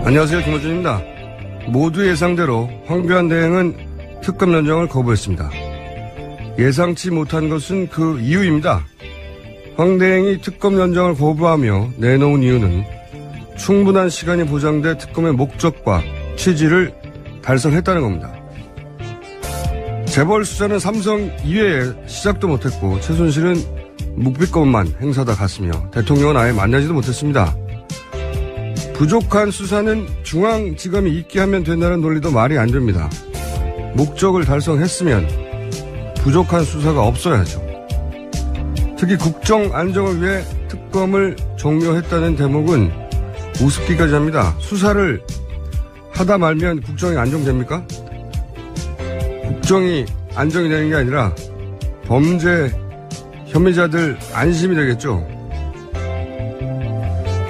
안녕하세요. 김호준입니다. 모두 예상대로 황교안 대행은 특검 연정을 거부했습니다. 예상치 못한 것은 그 이유입니다. 황 대행이 특검 연정을 거부하며 내놓은 이유는 충분한 시간이 보장돼 특검의 목적과 취지를 달성했다는 겁니다. 재벌 수사는 삼성 이외에 시작도 못했고 최순실은 묵비권만 행사다 갔으며 대통령은 아예 만나지도 못했습니다. 부족한 수사는 중앙지검이 있게 하면 된다는 논리도 말이 안 됩니다. 목적을 달성했으면 부족한 수사가 없어야죠. 특히 국정 안정을 위해 특검을 종료했다는 대목은 우습기까지 합니다. 수사를 하다 말면 국정이 안정됩니까? 국정이 안정이 되는 게 아니라 범죄 혐의자들 안심이 되겠죠.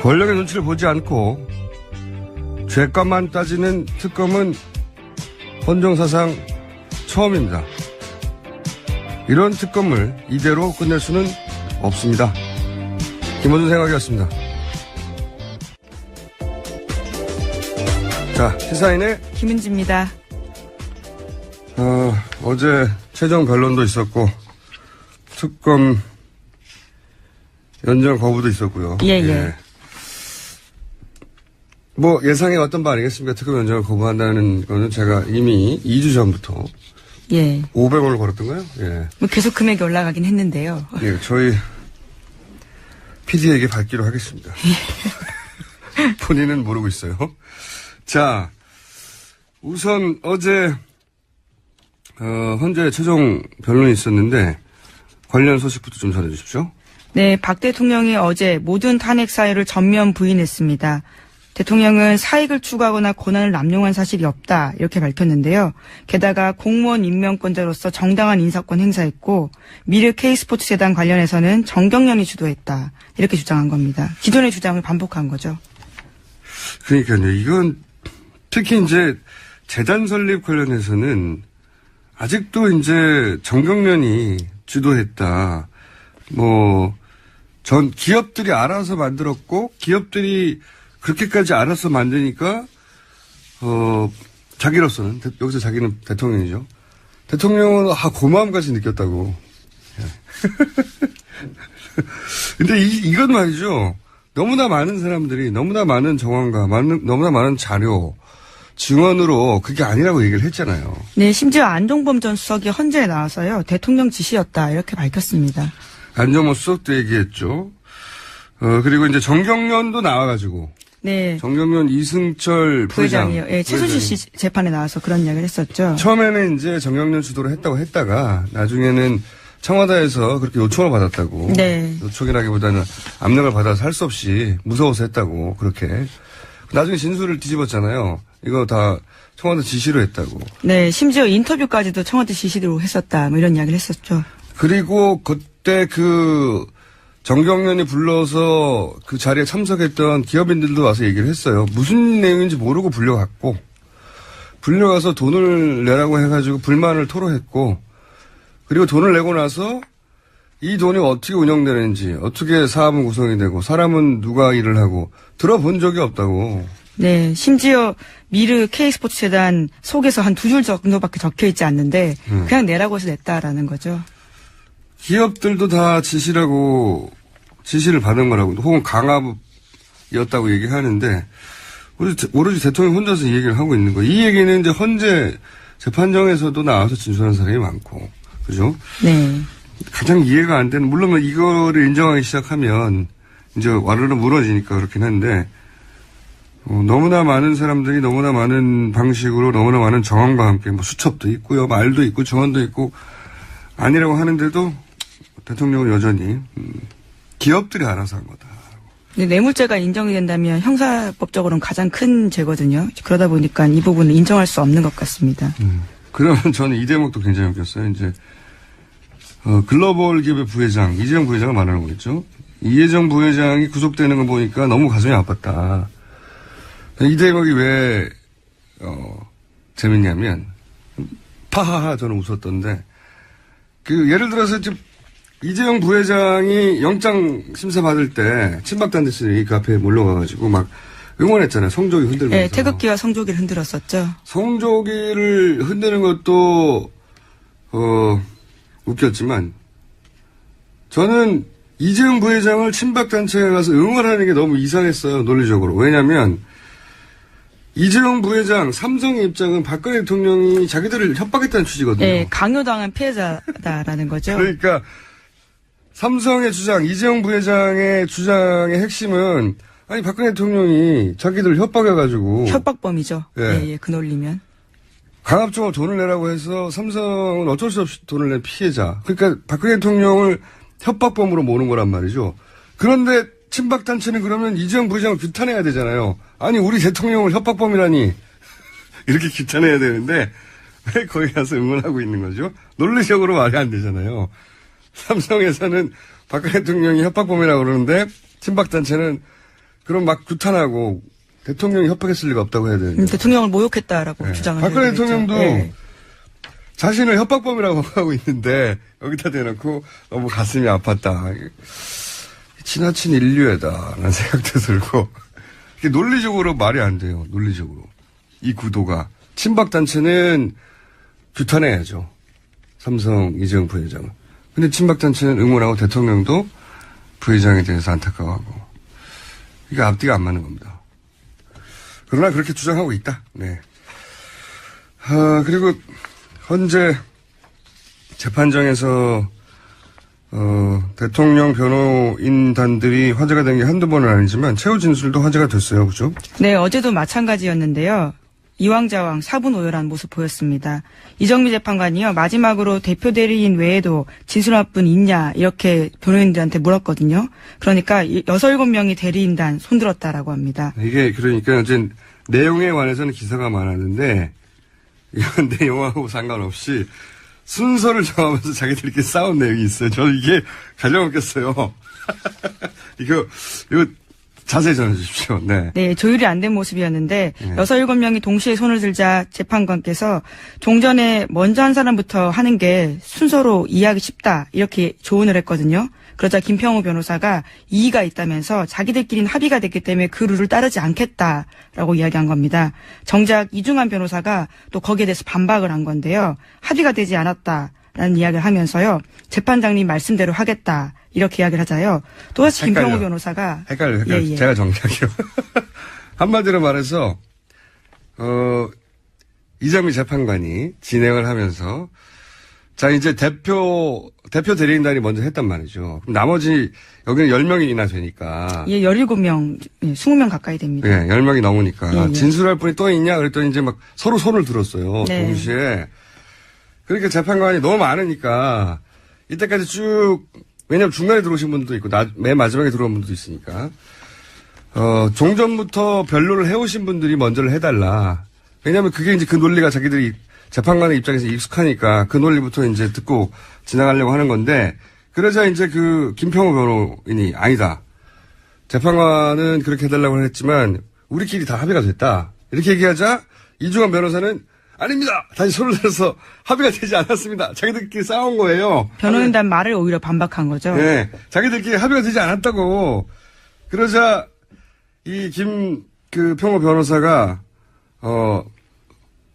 권력의 눈치를 보지 않고 죄값만 따지는 특검은 헌정사상 처음입니다. 이런 특검을 이대로 끝낼 수는 없습니다. 김호준 생각이었습니다. 자, 시사인의 김은지입니다. 어제 최종 변론도 있었고 특검 연정 거부도 있었고요. 예. 뭐 예상에 어떤 바 아니겠습니까? 특검 연정을 거부한다는 거는 제가 이미 2주 전부터 500원을 걸었던가요? 예. 뭐 계속 금액이 올라가긴 했는데요. 예, 저희 PD에게 받기로 하겠습니다. 본인은 모르고 있어요. 자, 우선 어제 현재 최종 변론이 있었는데 관련 소식부터 좀 전해주십시오. 네, 박 대통령이 어제 모든 탄핵 사유를 전면 부인했습니다. 대통령은 사익을 추구하거나 권한을 남용한 사실이 없다 이렇게 밝혔는데요. 게다가 공무원 임명권자로서 정당한 인사권 행사했고 미르 K스포츠재단 관련해서는 정경련이 주도했다 이렇게 주장한 겁니다. 기존의 주장을 반복한 거죠. 그러니까요. 이건 특히 이제 재단 설립 관련해서는 아직도 이제 정경련이 주도했다. 전 기업들이 알아서 만들었고 기업들이 그렇게까지 알아서 만드니까 자기로서는 여기서 자기는 대통령이죠. 대통령은 고마움까지 느꼈다고. 근데 이건 말이죠. 너무나 많은 사람들이 너무나 많은 정황과 너무나 많은 자료 증언으로 그게 아니라고 얘기를 했잖아요. 네, 심지어 안종범 전 수석이 헌재에 나와서요. 대통령 지시였다 이렇게 밝혔습니다. 안종범 수석도 얘기했죠. 그리고 이제 정경련도 나와가지고. 네. 정경련 이승철 부회장이요. 예, 최순실 씨 재판에 나와서 그런 이야기를 했었죠. 처음에는 이제 정경련 주도를 했다고 했다가 나중에는 청와대에서 그렇게 요청을 받았다고. 네. 요청이라기보다는 압력을 받아서 할 수 없이 무서워서 했다고 그렇게. 나중에 진술을 뒤집었잖아요. 이거 다 청와대 지시로 했다고. 네, 심지어 인터뷰까지도 청와대 지시로 했었다. 뭐 이런 이야기를 했었죠. 그리고 그때 정경련이 불러서 그 자리에 참석했던 기업인들도 와서 얘기를 했어요. 무슨 내용인지 모르고 불려가서 돈을 내라고 해가지고 불만을 토로했고, 그리고 돈을 내고 나서 이 돈이 어떻게 운영되는지, 어떻게 사업은 구성이 되고, 사람은 누가 일을 하고, 들어본 적이 없다고. 네, 심지어 미르 K스포츠재단 속에서 한 2줄 정도밖에 적혀 있지 않는데, 그냥 내라고 해서 냈다라는 거죠. 기업들도 다 지시를 받은 거라고, 혹은 강압이었다고 얘기하는데, 오로지 대통령 혼자서 이 얘기를 하고 있는 거예요. 이 얘기는 이제 헌재 재판정에서도 나와서 진술하는 사람이 많고, 그죠? 네. 가장 이해가 안 되는, 물론 이거를 인정하기 시작하면, 이제 와르르 무너지니까 그렇긴 한데, 너무나 많은 사람들이 너무나 많은 방식으로 너무나 많은 정황과 함께 수첩도 있고요, 말도 있고, 증언도 있고, 아니라고 하는데도 대통령은 여전히 기업들이 알아서 한 거다. 네, 뇌물죄가 인정이 된다면 형사법적으로는 가장 큰 죄거든요. 그러다 보니까 이 부분을 인정할 수 없는 것 같습니다. 그러면 저는 이 대목도 굉장히 웃겼어요. 이제 글로벌 기업의 부회장, 이재용 부회장을 말하는 거겠죠. 이재용 부회장이 구속되는 거 보니까 너무 가슴이 아팠다. 이 대목이 왜 재밌냐면 파하하 저는 웃었던데 예를 들어서 지금 이재용 부회장이 영장 심사 받을 때 친박단체들이 그 앞에 몰려가가지고 막 응원했잖아요. 성조기 흔들면서. 네, 태극기와 성조기를 흔들었었죠. 성조기를 흔드는 것도 웃겼지만 저는 이재용 부회장을 친박단체에 가서 응원하는 게 너무 이상했어요. 논리적으로. 왜냐하면 이재용 부회장 삼성의 입장은 박근혜 대통령이 자기들을 협박했다는 취지거든요. 네, 강요당한 피해자다라는 거죠. 그러니까 삼성의 주장, 이재용 부회장의 주장의 핵심은 아니 박근혜 대통령이 자기들 협박해가지고 협박범이죠. 예. 예, 그 논리면. 강압적으로 돈을 내라고 해서 삼성은 어쩔 수 없이 돈을 낸 피해자. 그러니까 박근혜 대통령을 협박범으로 모는 거란 말이죠. 그런데 친박단체는 그러면 이재용 부회장을 규탄해야 되잖아요. 아니 우리 대통령을 협박범이라니 이렇게 규탄해야 되는데 왜 거기 가서 응원하고 있는 거죠? 논리적으로 말이 안 되잖아요. 삼성에서는 박근혜 대통령이 협박범이라고 그러는데 친박단체는 그럼 막 규탄하고 대통령이 협박했을 리가 없다고 해야 되는데. 대통령을 모욕했다라고 네. 주장을 박근혜 했죠. 대통령도 네. 자신을 협박범이라고 하고 있는데 여기다 대놓고 너무 가슴이 아팠다. 지나친 인류애다 라는 생각도 들고 이게 논리적으로 말이 안 돼요. 논리적으로. 이 구도가. 친박단체는 규탄해야죠. 삼성 이재용 부회장은. 근데 친박단체는 응원하고 대통령도 부회장에 대해서 안타까워하고. 이게 앞뒤가 안 맞는 겁니다. 그러나 그렇게 주장하고 있다. 네. 그리고 현재 재판장에서 대통령 변호인단들이 화제가 된 게 한두 번은 아니지만 최후 진술도 화제가 됐어요. 그죠? 네, 어제도 마찬가지였는데요. 이왕좌왕 사분오열한 모습 보였습니다. 이정미 재판관이요. 마지막으로 대표 대리인 외에도 진술할 분 있냐 이렇게 변호인들한테 물었거든요. 그러니까 6, 7명이 대리인단 손들었다라고 합니다. 이게 그러니까 이제 내용에 관해서는 기사가 많았는데 이건 내용하고 상관없이 순서를 정하면서 자기들끼리 싸운 내용이 있어요. 저는 이게 가장 웃겼어요. 이거 자세히 전해 주십시오. 네. 네, 조율이 안 된 모습이었는데 네. 6, 7명이 동시에 손을 들자 재판관께서 종전에 먼저 한 사람부터 하는 게 순서로 이해하기 쉽다 이렇게 조언을 했거든요. 그러자 김평우 변호사가 이의가 있다면서 자기들끼리는 합의가 됐기 때문에 그 룰을 따르지 않겠다라고 이야기한 겁니다. 정작 이중환 변호사가 또 거기에 대해서 반박을 한 건데요. 합의가 되지 않았다라는 이야기를 하면서요. 재판장님 말씀대로 하겠다. 이렇게 이야기를 하자요. 또다시 김평우 변호사가. 헷갈려. 예. 제가 정리할게요. 한마디로 말해서, 이정미 재판관이 진행을 하면서, 자, 이제 대표 대리인단이 먼저 했단 말이죠. 그럼 나머지, 여기는 10명이나 되니까. 예, 17명, 20명 가까이 됩니다. 예, 10명이 넘으니까. 예. 진술할 분이 또 있냐? 그랬더니 이제 막 서로 손을 들었어요. 네. 동시에. 그러니까 재판관이 너무 많으니까, 이때까지 쭉, 왜냐면 중간에 들어오신 분들도 있고, 맨 마지막에 들어온 분들도 있으니까. 종전부터 변론을 해오신 분들이 먼저를 해달라. 왜냐면 그게 이제 그 논리가 자기들이 재판관의 입장에서 익숙하니까 그 논리부터 이제 듣고 지나가려고 하는 건데, 그러자 이제 그 김평우 변호인이 아니다. 재판관은 그렇게 해달라고 했지만, 우리끼리 다 합의가 됐다. 이렇게 얘기하자, 이중환 변호사는 아닙니다. 다시 손을 들어서 합의가 되지 않았습니다. 자기들끼리 싸운 거예요. 변호인단 말을 오히려 반박한 거죠. 네. 자기들끼리 합의가 되지 않았다고. 그러자 이 평호 변호사가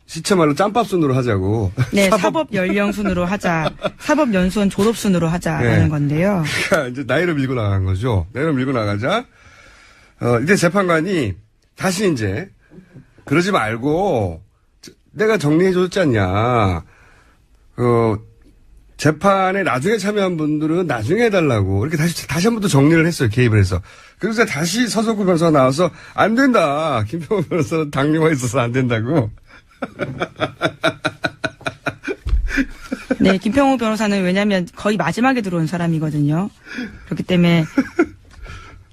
시체말로 짬밥순으로 하자고. 네, 사법 연령순으로 하자. 사법 연수원 졸업순으로 하자라는 네. 건데요. 그러니까 이제 나이를 밀고 나간 거죠. 나이를 밀고 나가자. 이제 재판관이 다시 이제 그러지 말고 내가 정리해줬지 않냐. 재판에 나중에 참여한 분들은 나중에 해달라고. 이렇게 다시 한 번 더 정리를 했어요. 개입을 해서. 그래서 다시 서석구 변호사가 나와서 안 된다. 김평호 변호사는 당뇨가 있어서 안 된다고. 네, 김평호 변호사는 왜냐하면 거의 마지막에 들어온 사람이거든요. 그렇기 때문에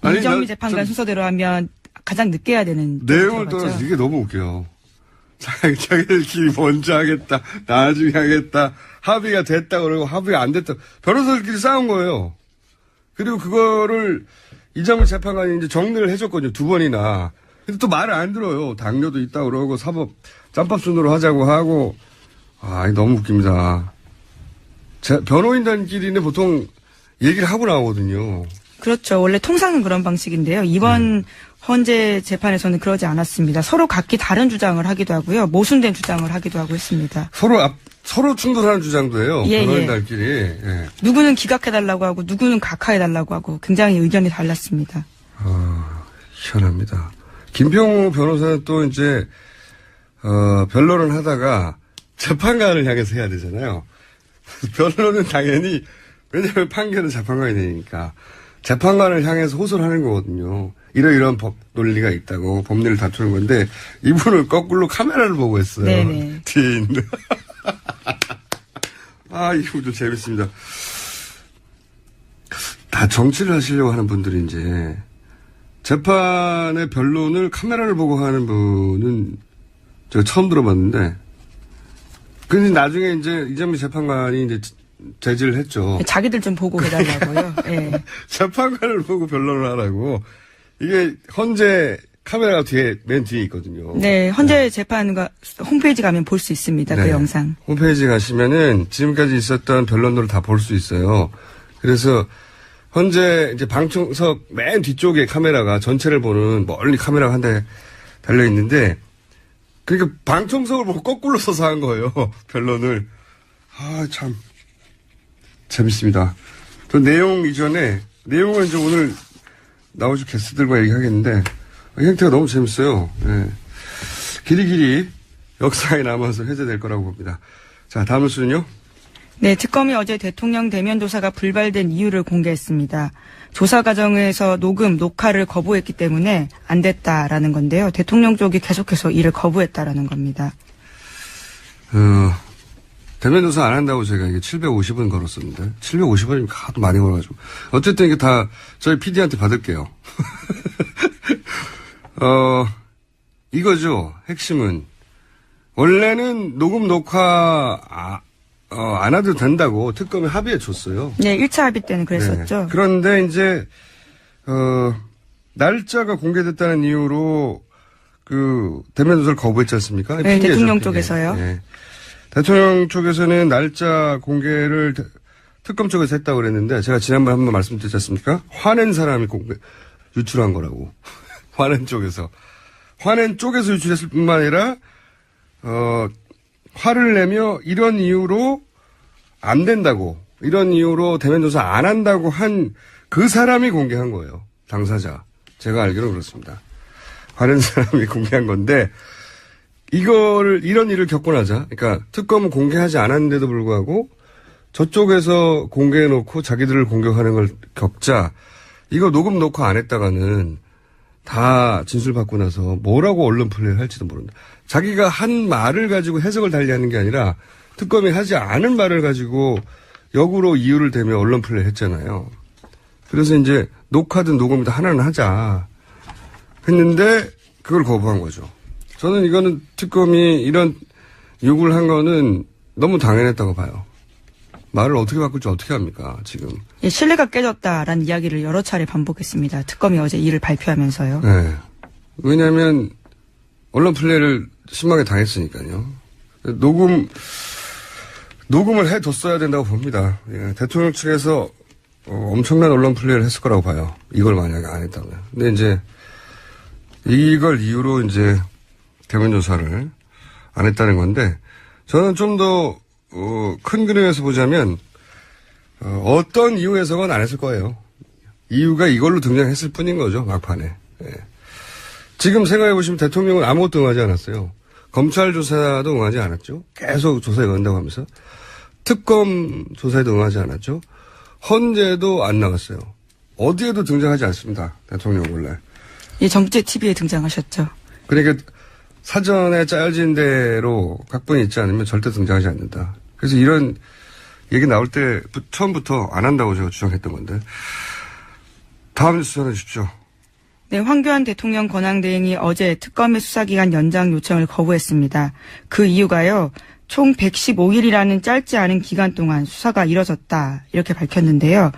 아니, 이정미 재판관 순서대로 하면 가장 늦게 해야 되는 내용을 거죠. 떠나서 이게 너무 웃겨요. 자기들끼리 먼저 하겠다, 나중에 하겠다, 합의가 됐다 그러고 합의가 안 됐다. 변호사들끼리 싸운 거예요. 그리고 그거를 이정미 재판관이 이제 정리를 해줬거든요. 2번이나. 근데 또 말을 안 들어요. 당뇨도 있다 그러고 사법 짬밥순으로 하자고 하고. 이거 너무 웃깁니다. 변호인단끼리는 보통 얘기를 하고 나오거든요. 그렇죠. 원래 통상은 그런 방식인데요. 이번 헌재 재판에서는 그러지 않았습니다. 서로 각기 다른 주장을 하기도 하고요. 모순된 주장을 하기도 하고 했습니다. 서로 충돌하는 주장도 해요. 예, 변호인들끼리. 예. 누구는 기각해달라고 하고 누구는 각하해달라고 하고 굉장히 의견이 달랐습니다. 희한합니다. 김병우 변호사는 또 이제 변론을 하다가 재판관을 향해서 해야 되잖아요. 변론은 당연히 왜냐하면 판결은 재판관이 되니까 재판관을 향해서 호소를 하는 거거든요. 이러이러한 법 논리가 있다고 법리를 다투는 건데 이분을 거꾸로 카메라를 보고 했어요. 네네. 뒤에 있는. 이분도 재밌습니다. 다 정치를 하시려고 하는 분들이 이제 재판의 변론을 카메라를 보고 하는 분은 제가 처음 들어봤는데 근데 나중에 이제 이정미 재판관이 이제 제지를 했죠. 자기들 좀 보고 해달라고요. 네. 재판관을 보고 변론을 하라고. 이게 헌재 카메라가 맨 뒤에 있거든요. 네, 헌재 재판과 홈페이지 가면 볼 수 있습니다. 네. 그 영상. 홈페이지 가시면은 지금까지 있었던 변론들을 다 볼 수 있어요. 그래서 헌재 이제 방청석 맨 뒤쪽에 카메라가 전체를 보는 멀리 카메라가 한 대 달려 있는데 그러니까 방청석을 보고 거꾸로 서서 한 거예요. 변론을. 참 재밌습니다. 또 내용 이전에 내용은 이제 오늘 나오실 게스트들과 얘기하겠는데 형태가 너무 재밌어요. 네. 길이길이 역사에 남아서 회자될 거라고 봅니다. 자, 다음 뉴스는요. 네, 특검이 어제 대통령 대면 조사가 불발된 이유를 공개했습니다. 조사 과정에서 녹화를 거부했기 때문에 안 됐다라는 건데요. 대통령 쪽이 계속해서 이를 거부했다라는 겁니다. 대면 조사 안 한다고 제가 이게 750원 걸었었는데 750원이면 하도 많이 걸어가지고 어쨌든 이게 다 저희 PD한테 받을게요. 이거죠. 핵심은 원래는 녹화 안 해도 된다고 특검이 합의해 줬어요. 네, 1차 합의 때는 그랬었죠. 네. 그런데 이제 날짜가 공개됐다는 이유로 그 대면 조사를 거부했지 않습니까? 네, 핑계죠, 대통령 핑계. 쪽에서요. 네. 대통령 쪽에서는 날짜 공개를 특검 쪽에서 했다고 그랬는데 제가 지난번에 한번 말씀드렸지 않습니까? 화낸 사람이 유출한 거라고. 화낸 쪽에서 유출했을 뿐만 아니라 화를 내며 이런 이유로 안 된다고 이런 이유로 대면 조사 안 한다고 한 그 사람이 공개한 거예요. 당사자. 제가 알기로 그렇습니다. 화낸 사람이 공개한 건데 이런 일을 겪고 나자, 그러니까 특검은 공개하지 않았는데도 불구하고 저쪽에서 공개해놓고 자기들을 공격하는 걸 겪자, 이거 녹화 안 했다가는 다 진술 받고 나서 뭐라고 언론 플레이를 할지도 모른다. 자기가 한 말을 가지고 해석을 달리하는 게 아니라 특검이 하지 않은 말을 가지고 역으로 이유를 대며 언론 플레이를 했잖아요. 그래서 이제 녹화든 녹음이든 하나는 하자 했는데 그걸 거부한 거죠. 저는 이거는 특검이 이런 요구를 한 거는 너무 당연했다고 봐요. 말을 어떻게 바꿀지 어떻게 합니까, 지금. 예, 신뢰가 깨졌다라는 이야기를 여러 차례 반복했습니다. 특검이 어제 이를 발표하면서요. 네. 왜냐하면 언론 플레이를 심하게 당했으니까요. 녹음을 해뒀어야 된다고 봅니다. 예, 대통령 측에서 엄청난 언론 플레이를 했을 거라고 봐요. 이걸 만약에 안 했다면. 근데 이제 이걸 이유로 이제 대면 조사를 안 했다는 건데 저는 좀 더 큰 그림에서 보자면 어떤 이유에서건 안 했을 거예요. 이유가 이걸로 등장했을 뿐인 거죠. 막판에. 예. 지금 생각해 보시면 대통령은 아무것도 응하지 않았어요. 검찰 조사도 응하지 않았죠. 계속 조사에 응한다고 하면서 특검 조사에도 응하지 않았죠. 헌재도 안 나갔어요. 어디에도 등장하지 않습니다. 대통령 원래. 예, 정치 TV에 등장하셨죠. 그러니까 사전에 짜여진 대로 각본이 있지 않으면 절대 등장하지 않는다. 그래서 이런 얘기 나올 때 처음부터 안 한다고 제가 주장했던 건데. 다음 뉴스 전해 주십시오. 네, 황교안 대통령 권한대행이 어제 특검의 수사기간 연장 요청을 거부했습니다. 그 이유가요, 총 115일이라는 짧지 않은 기간 동안 수사가 이뤄졌다, 이렇게 밝혔는데요.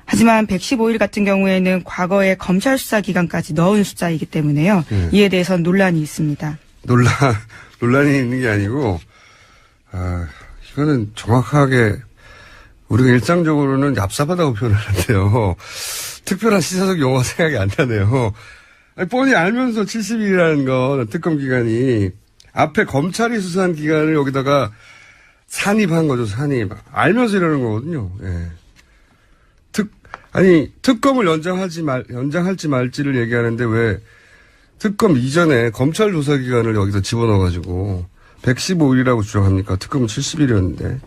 하지만 115일 같은 경우에는 과거의 검찰 수사 기간까지 넣은 숫자이기 때문에요. 이에 대해서는 논란이 있습니다. 논란이 있는 게 아니고, 이거는 정확하게 우리가 일상적으로는 얍삽하다고 표현하는데요. 특별한 시사적 용어가 생각이 안 나네요. 아니, 뻔히 알면서 70일이라는 건 특검 기간이 앞에 검찰이 수사한 기간을 여기다가 산입한 거죠, 산입. 알면서 이러는 거거든요. 예. 특검을 연장할지 말지를 얘기하는데 왜 특검 이전에 검찰 조사 기간을 여기다 집어넣어가지고 115일이라고 주장합니까? 특검은 70일이었는데.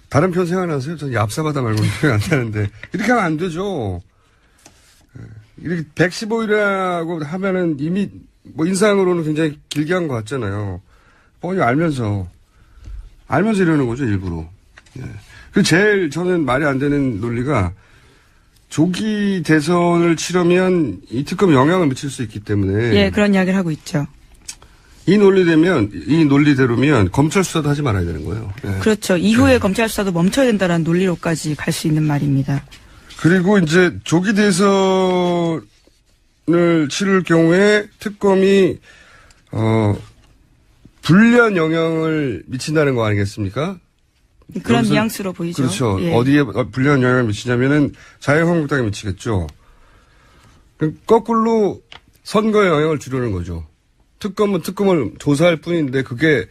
다른 편 생각나세요? 전 얍사바다 말고는 생각 안 나는데. 이렇게 하면 안 되죠. 이렇게 115일이라고 하면은 이미 뭐 인상으로는 굉장히 길게 한 것 같잖아요. 뻔히 알면서 이러는 거죠, 일부러. 예. 그 제일 저는 말이 안 되는 논리가 조기 대선을 치르면 이 특검 영향을 미칠 수 있기 때문에. 예, 그런 이야기를 하고 있죠. 이 논리대로면 검찰 수사도 하지 말아야 되는 거예요. 예. 그렇죠. 이후에 검찰 수사도 멈춰야 된다는 논리로까지 갈 수 있는 말입니다. 그리고 이제 조기 대선을 치를 경우에 특검이 불리한 영향을 미친다는 거 아니겠습니까? 그런 뉘앙스로 보이죠. 그렇죠. 예. 어디에 불리한 영향을 미치냐면은 자유한국당에 미치겠죠. 거꾸로 선거에 영향을 주려는 거죠. 특검은 특검을 조사할 뿐인데 그게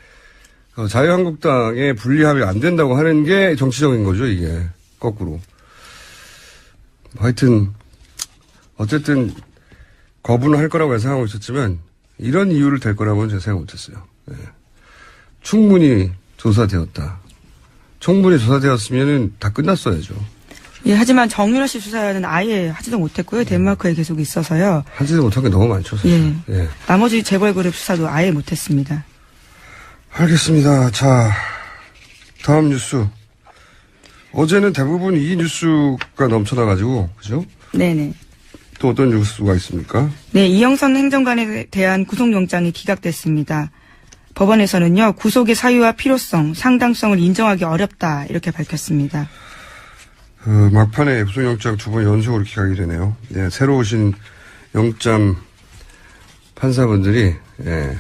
자유한국당에 불리함이 안 된다고 하는 게 정치적인 거죠, 이게. 거꾸로. 하여튼 어쨌든 거부는 할 거라고 예상하고 있었지만 이런 이유를 댈 거라고는 제가 생각 못했어요. 예. 충분히 조사되었다. 충분히 조사되었으면은 다 끝났어야죠. 예, 하지만 정유라 씨 수사는 아예 하지도 못했고요. 덴마크에 계속 있어서요. 하지도 못한 게 너무 많죠. 사실. 예. 예. 나머지 재벌그룹 수사도 아예 못했습니다. 알겠습니다. 자, 다음 뉴스. 어제는 대부분 이 뉴스가 넘쳐나가지고, 그죠? 네네. 또 어떤 뉴스가 있습니까? 네, 이영선 행정관에 대한 구속영장이 기각됐습니다. 법원에서는요, 구속의 사유와 필요성, 상당성을 인정하기 어렵다, 이렇게 밝혔습니다. 막판에 구속영장 2번 연속으로 기각이 되네요. 예, 새로 오신 영장 판사분들이, 예,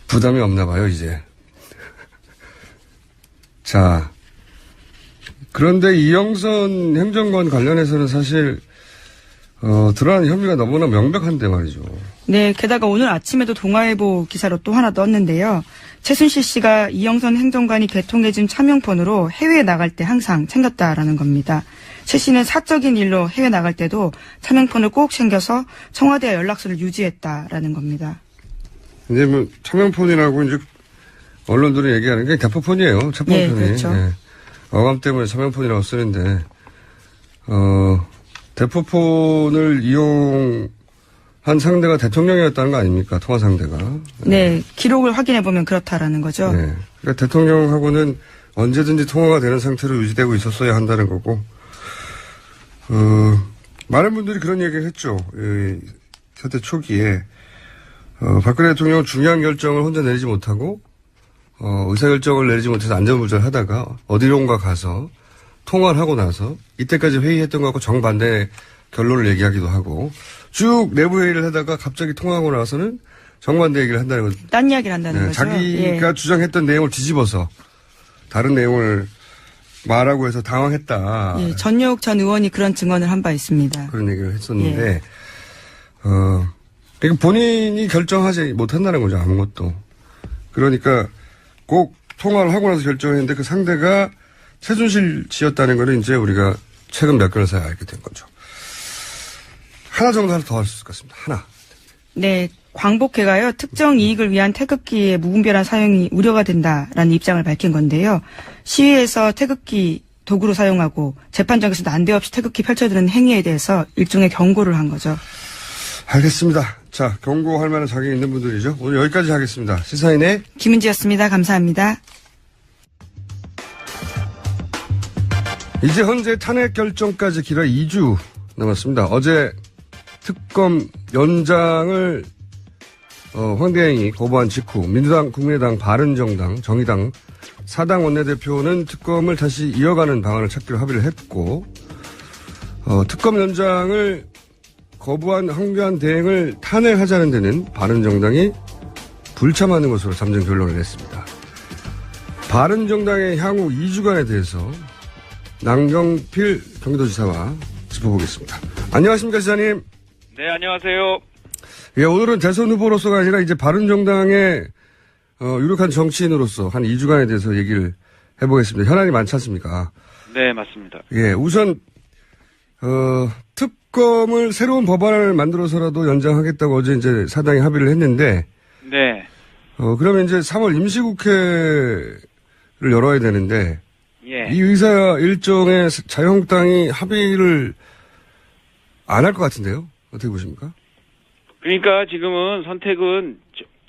부담이 없나 봐요, 이제. 자, 그런데 이영선 행정관 관련해서는 사실 드러난 혐의가 너무나 명백한데 말이죠. 네, 게다가 오늘 아침에도 동아일보 기사로 또 하나 떴는데요. 최순실 씨가 이영선 행정관이 개통해준 차명폰으로 해외에 나갈 때 항상 챙겼다라는 겁니다. 최 씨는 사적인 일로 해외 나갈 때도 차명폰을 꼭 챙겨서 청와대와 연락처를 유지했다라는 겁니다. 이제 뭐 차명폰이라고 이제 언론들이 얘기하는 게 대포폰이에요. 차명폰이. 네, 그렇죠. 예. 어감 때문에 차명폰이라고 쓰는데 대포폰을 이용한 상대가 대통령이었다는 거 아닙니까? 통화 상대가. 네, 기록을 확인해 보면 그렇다라는 거죠. 네. 그러니까 대통령하고는 언제든지 통화가 되는 상태로 유지되고 있었어야 한다는 거고. 많은 분들이 그런 얘기를 했죠. 사태 초기에 박근혜 대통령은 중요한 결정을 혼자 내리지 못하고 의사결정을 내리지 못해서 안전부절하다가 어디론가 가서 통화를 하고 나서 이때까지 회의했던 것하고 정반대 결론을 얘기하기도 하고 쭉 내부 회의를 하다가 갑자기 통화하고 나서는 정반대 얘기를 한다는 거죠. 딴 이야기를 한다는 네, 거죠. 자기가 예. 주장했던 내용을 뒤집어서 다른 내용을 말하고 해서 당황했다. 예, 전효욱 전 의원이 그런 증언을 한 바 있습니다. 그런 얘기를 했었는데 그러니까 본인이 결정하지 못한다는 거죠. 아무것도. 그러니까 꼭 통화를 하고 나서 결정했는데 그 상대가 최순실 씨였다는 거는 이제 우리가 최근 몇 개월 사이에 알게 된 거죠. 하나 정도 더 할 수 있을 것 같습니다. 하나. 네, 광복회가요, 특정 이익을 위한 태극기의 무분별한 사용이 우려가 된다라는 입장을 밝힌 건데요. 시위에서 태극기 도구로 사용하고 재판장에서 난데없이 태극기 펼쳐드는 행위에 대해서 일종의 경고를 한 거죠. 알겠습니다. 자, 경고할 만한 자격이 있는 분들이죠. 오늘 여기까지 하겠습니다. 시사인의 김은지였습니다. 감사합니다. 이제 현재 탄핵 결정까지 길어 2주 남았습니다. 어제 특검 연장을 황대행이 거부한 직후 민주당, 국민의당, 바른정당, 정의당 4당 원내대표는 특검을 다시 이어가는 방안을 찾기로 합의를 했고 특검 연장을 거부한 황교안 대행을 탄핵하자는 데는 바른정당이 불참하는 것으로 잠정 결론을 냈습니다. 바른정당의 향후 2주간에 대해서 남경필 경기도지사와 짚어보겠습니다. 안녕하십니까, 지사님. 네, 안녕하세요. 예, 오늘은 대선 후보로서가 아니라 이제 바른정당의 유력한 정치인으로서 한 2주간에 대해서 얘기를 해보겠습니다. 현안이 많지 않습니까? 네, 맞습니다. 예, 우선 특검을 새로운 법안을 만들어서라도 연장하겠다고 어제 이제 사당이 합의를 했는데, 네. 그러면 이제 3월 임시국회를 열어야 되는데, 예. 이 의사 일정에 자유한국당이 합의를 안 할 것 같은데요? 어떻게 보십니까? 그러니까 지금은 선택은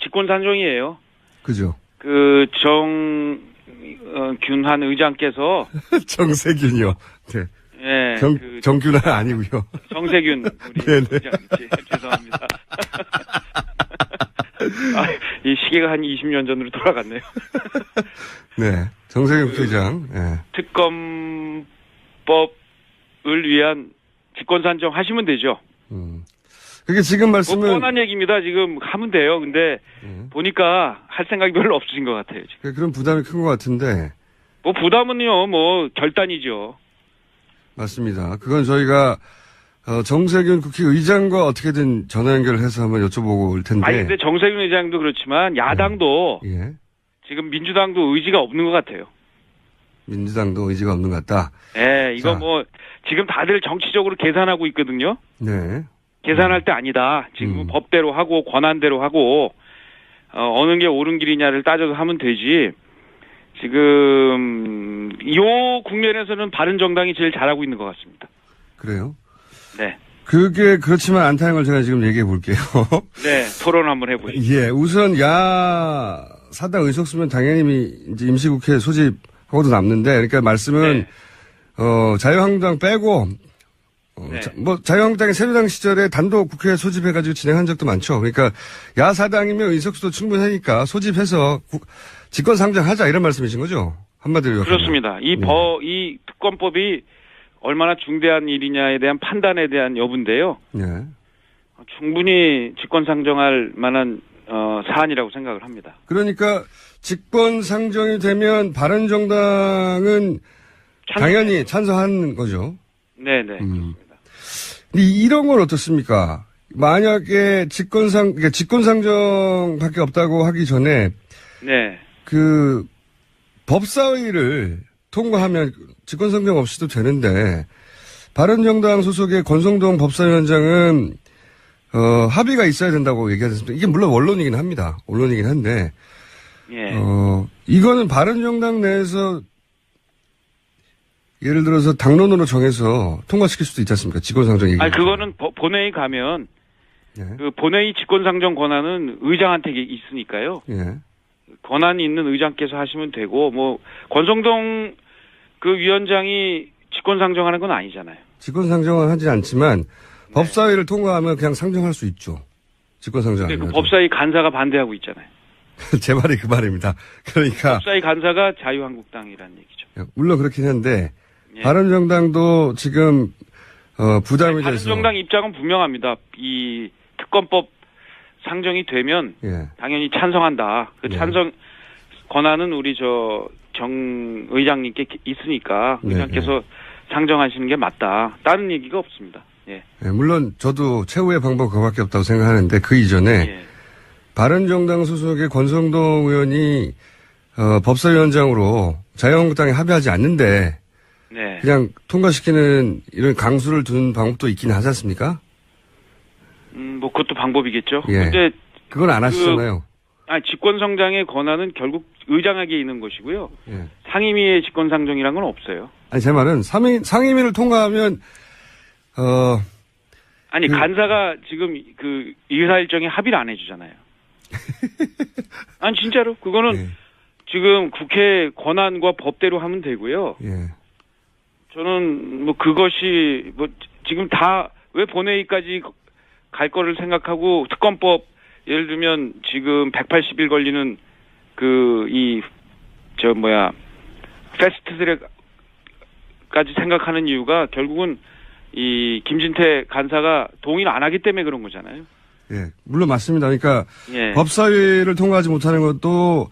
직권산정이에요. 그죠? 정균환 의장께서. 정세균이요. 네. 예. 정균환 아니고요. 정세균. 우리 네네. 의장. 죄송합니다. 이 시계가 한 20년 전으로 돌아갔네요. 네. 정세균 부회장. 네. 특검법을 위한 직권산정 하시면 되죠. 그게 지금 말씀은. 뻔한 얘기입니다. 지금 하면 돼요. 근데 보니까 할 생각이 별로 없으신 것 같아요. 지금. 그런 부담이 큰 것 같은데. 부담은요, 결단이죠. 맞습니다. 그건 저희가 정세균 국회의장과 어떻게든 전화 연결해서 한번 여쭤보고 올 텐데. 아니, 근데 정세균 의장도 그렇지만 야당도 예. 지금 민주당도 의지가 없는 것 같아요. 민주당도 의지가 없는 것 같다. 네, 이거 자. 지금 다들 정치적으로 계산하고 있거든요. 네. 계산할 때 아니다. 지금 법대로 하고 권한대로 하고 어느 게 옳은 길이냐를 따져서 하면 되지. 지금 요 국면에서는 바른정당이 제일 잘하고 있는 것 같습니다. 그래요? 네. 그게 그렇지만 않다는 걸 제가 지금 얘기해 볼게요. 네, 토론 한번 해보시죠. 예, 우선 사당 의석수면 당연히 이제 임시국회 소집하고도 남는데, 그러니까 말씀은 네. 자유한국당 빼고 네. 자유한국당이 새누리당 시절에 단독 국회 소집해가지고 진행한 적도 많죠. 그러니까 야사당이면 의석수도 충분하니까 소집해서 직권상정하자 이런 말씀이신 거죠? 한마디로 요약하면. 그렇습니다. 이 특검법이 얼마나 중대한 일이냐에 대한 판단에 대한 여부인데요. 네. 충분히 직권상정할 만한 사안이라고 생각을 합니다. 그러니까 직권상정이 되면 바른정당은 당연히 찬성한 거죠. 네네. 그렇습니다. 근데 이런 건 어떻습니까? 만약에 직권상정밖에 없다고 하기 전에 네. 법사위를 통과하면 직권상정 없이도 되는데 바른정당 소속의 권성동 법사위원장은 합의가 있어야 된다고 얘기하셨습니다. 이게 물론 원론이긴 합니다. 원론이긴 한데 예. 이거는 바른정당 내에서 예를 들어서 당론으로 정해서 통과시킬 수도 있지 않습니까? 직권상정 얘기. 아니 그거는 본회의 가면 예. 본회의 직권상정 권한은 의장한테 있으니까요. 예. 권한이 있는 의장께서 하시면 되고 권성동 위원장이 직권상정하는 건 아니잖아요. 직권상정은 하지 않지만 법사위를 통과하면 그냥 상정할 수 있죠. 직권상정 근데 아니면. 법사위 간사가 반대하고 있잖아요. 제 말이 그 말입니다. 그러니까 법사위 간사가 자유한국당이라는 얘기죠. 물론 그렇긴 한데 예. 바른정당도 지금 부담이 돼서. 바른정당 입장은 분명합니다. 이 특검법 상정이 되면 예. 당연히 찬성한다. 네. 찬성 권한은 우리 정 의장님께 있으니까 네, 의장께서 상정하시는 게 맞다. 다른 얘기가 없습니다. 예. 예, 물론 저도 최후의 방법 그거밖에 없다고 생각하는데 그 이전에 예. 바른정당 소속의 권성동 의원이 법사위원장으로 자유한국당에 합의하지 않는데 네. 그냥 통과시키는 이런 강수를 두는 방법도 있긴 하지 않습니까? 그것도 방법이겠죠. 예. 근데 그건 안 하시잖아요. 직권상정의 권한은 결국 의장에게 있는 것이고요. 예. 상임위의 직권상정이란 건 없어요. 아니 제 말은 상임위를 통과하면 간사가 지금 의사 일정에 합의를 안 해주잖아요. 아니 진짜로 그거는 예. 지금 국회 권한과 법대로 하면 되고요. 예. 저는 그것이 지금 다 왜 본회의까지 갈 거를 생각하고 특검법 예를 들면 지금 180일 걸리는 패스트트랙까지 생각하는 이유가 결국은 이 김진태 간사가 동의를 안 하기 때문에 그런 거잖아요. 예, 물론 맞습니다. 그러니까 예. 법사위를 통과하지 못하는 것도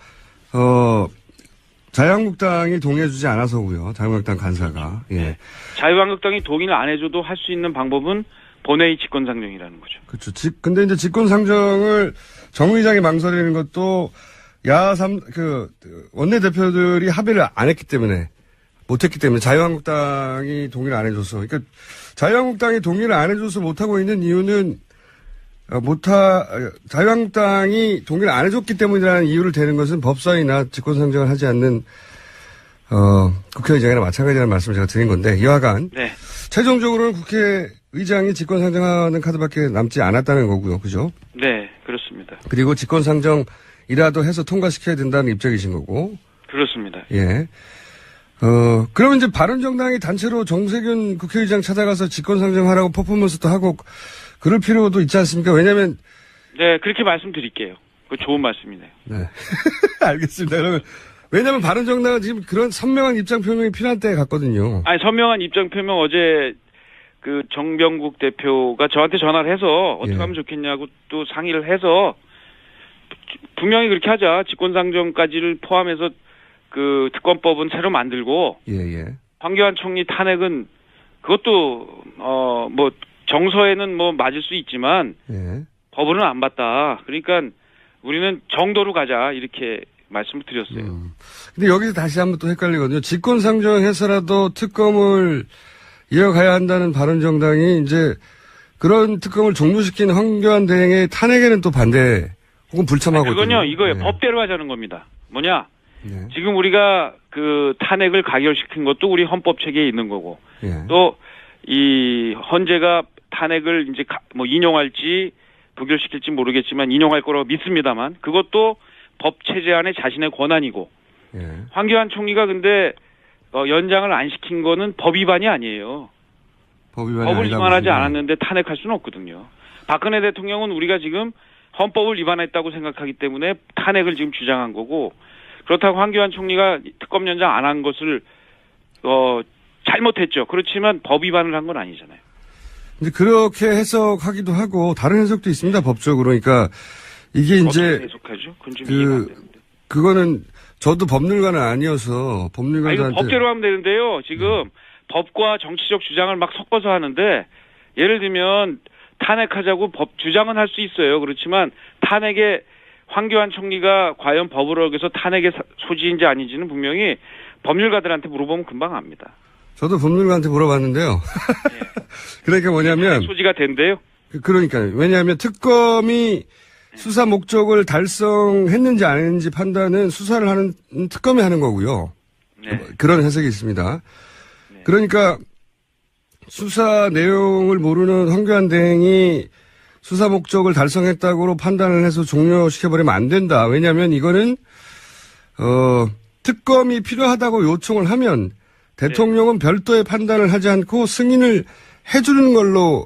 자유한국당이 동의해주지 않아서고요. 자유한국당 간사가. 예. 자유한국당이 동의를 안 해줘도 할 수 있는 방법은 본회의 직권상정이라는 거죠. 그렇죠. 근데 이제 직권상정을 정 의장이 망설이는 것도 원내대표들이 합의를 안 했기 때문에, 못했기 때문에 자유한국당이 동의를 안 해줘서. 그러니까 자유한국당이 동의를 안 해줘서 못하고 있는 이유는 자유한국당이 동의를 안 해줬기 때문이라는 이유를 대는 것은 법사위나 직권상정을 하지 않는, 국회의장이나 마찬가지라는 말씀을 제가 드린 건데, 이와간. 네. 최종적으로는 국회의장이 직권상정하는 카드밖에 남지 않았다는 거고요. 그죠? 네, 그렇습니다. 그리고 직권상정이라도 해서 통과시켜야 된다는 입장이신 거고. 그렇습니다. 예. 그러면 이제 바른정당이 단체로 정세균 국회의장 찾아가서 직권상정하라고 퍼포먼스도 하고 그럴 필요도 있지 않습니까? 왜냐면. 네, 그렇게 말씀드릴게요. 그 좋은 말씀이네요. 네. 알겠습니다. 그러면. 왜냐면 바른정당은 지금 그런 선명한 입장 표명이 필요한 때에 갔거든요. 아니, 선명한 입장 표명 어제 그 정병국 대표가 저한테 전화를 해서 어떻게 하면 좋겠냐고 또 상의를 해서 분명히 그렇게 하자. 직권상정까지를 포함해서 그 특검법은 새로 만들고. 예. 황교안 총리 탄핵은 그것도 뭐 정서에는 뭐 맞을 수 있지만 법으로는 안 맞다. 그러니까 우리는 정도로 가자. 이렇게 말씀을 드렸어요. 근데 여기서 다시 한번 또 헷갈리거든요. 직권상정해서라도 특검을 이어가야 한다는 바른정당이 이제 그런 특검을 종료시킨 황교안 대행의 탄핵에는 또 반대 혹은 불참하거든요. 그건요, 이거예요. 네. 법대로 하자는 겁니다. 뭐냐? 지금 우리가 그 탄핵을 가결시킨 것도 우리 헌법 체계에 있는 거고, 또 이 헌재가 탄핵을 이제 뭐 인용할지 부결시킬지 모르겠지만 인용할 거라고 믿습니다만 그것도 법 체제 안에 자신의 권한이고, 황교안 총리가 근데 연장을 안 시킨 거는 법 위반이 아니에요. 법을 위반하지 않았는데 탄핵할 수는 없거든요. 박근혜 대통령은 우리가 지금 헌법을 위반했다고 생각하기 때문에 탄핵을 지금 주장한 거고, 그렇다고 황교안 총리가 특검 연장 안 한 것을 잘못했죠. 그렇지만 법 위반을 한 건 아니잖아요. 근데 그렇게 해석하기도 하고 다른 해석도 있습니다. 법적으로. 그러니까 이게 이제 해석하죠? 그건 좀 이해가 안 되는데. 그거는 저도 법률가는 아니어서 법률가한테 법대로 하면 되는데요. 지금 법과 정치적 주장을 막 섞어서 하는데, 예를 들면 탄핵하자고 법 주장은 할 수 있어요. 그렇지만 탄핵에 황교안 총리가 과연 법을 어겨서 탄핵의 소지인지 아닌지는 분명히 법률가들한테 물어보면 금방 압니다. 저도 법률가한테 물어봤는데요. 그러니까 뭐냐면 소지가 된대요. 그러니까요. 왜냐하면 특검이 수사 목적을 달성했는지 안 했는지 판단은 수사를 하는 특검이 하는 거고요. 그런 해석이 있습니다. 그러니까 수사 내용을 모르는 황교안 대행이 수사 목적을 달성했다고 판단을 해서 종료시켜버리면 안 된다. 왜냐하면 이거는 특검이 필요하다고 요청을 하면 대통령은 별도의 판단을 하지 않고 승인을 해주는 걸로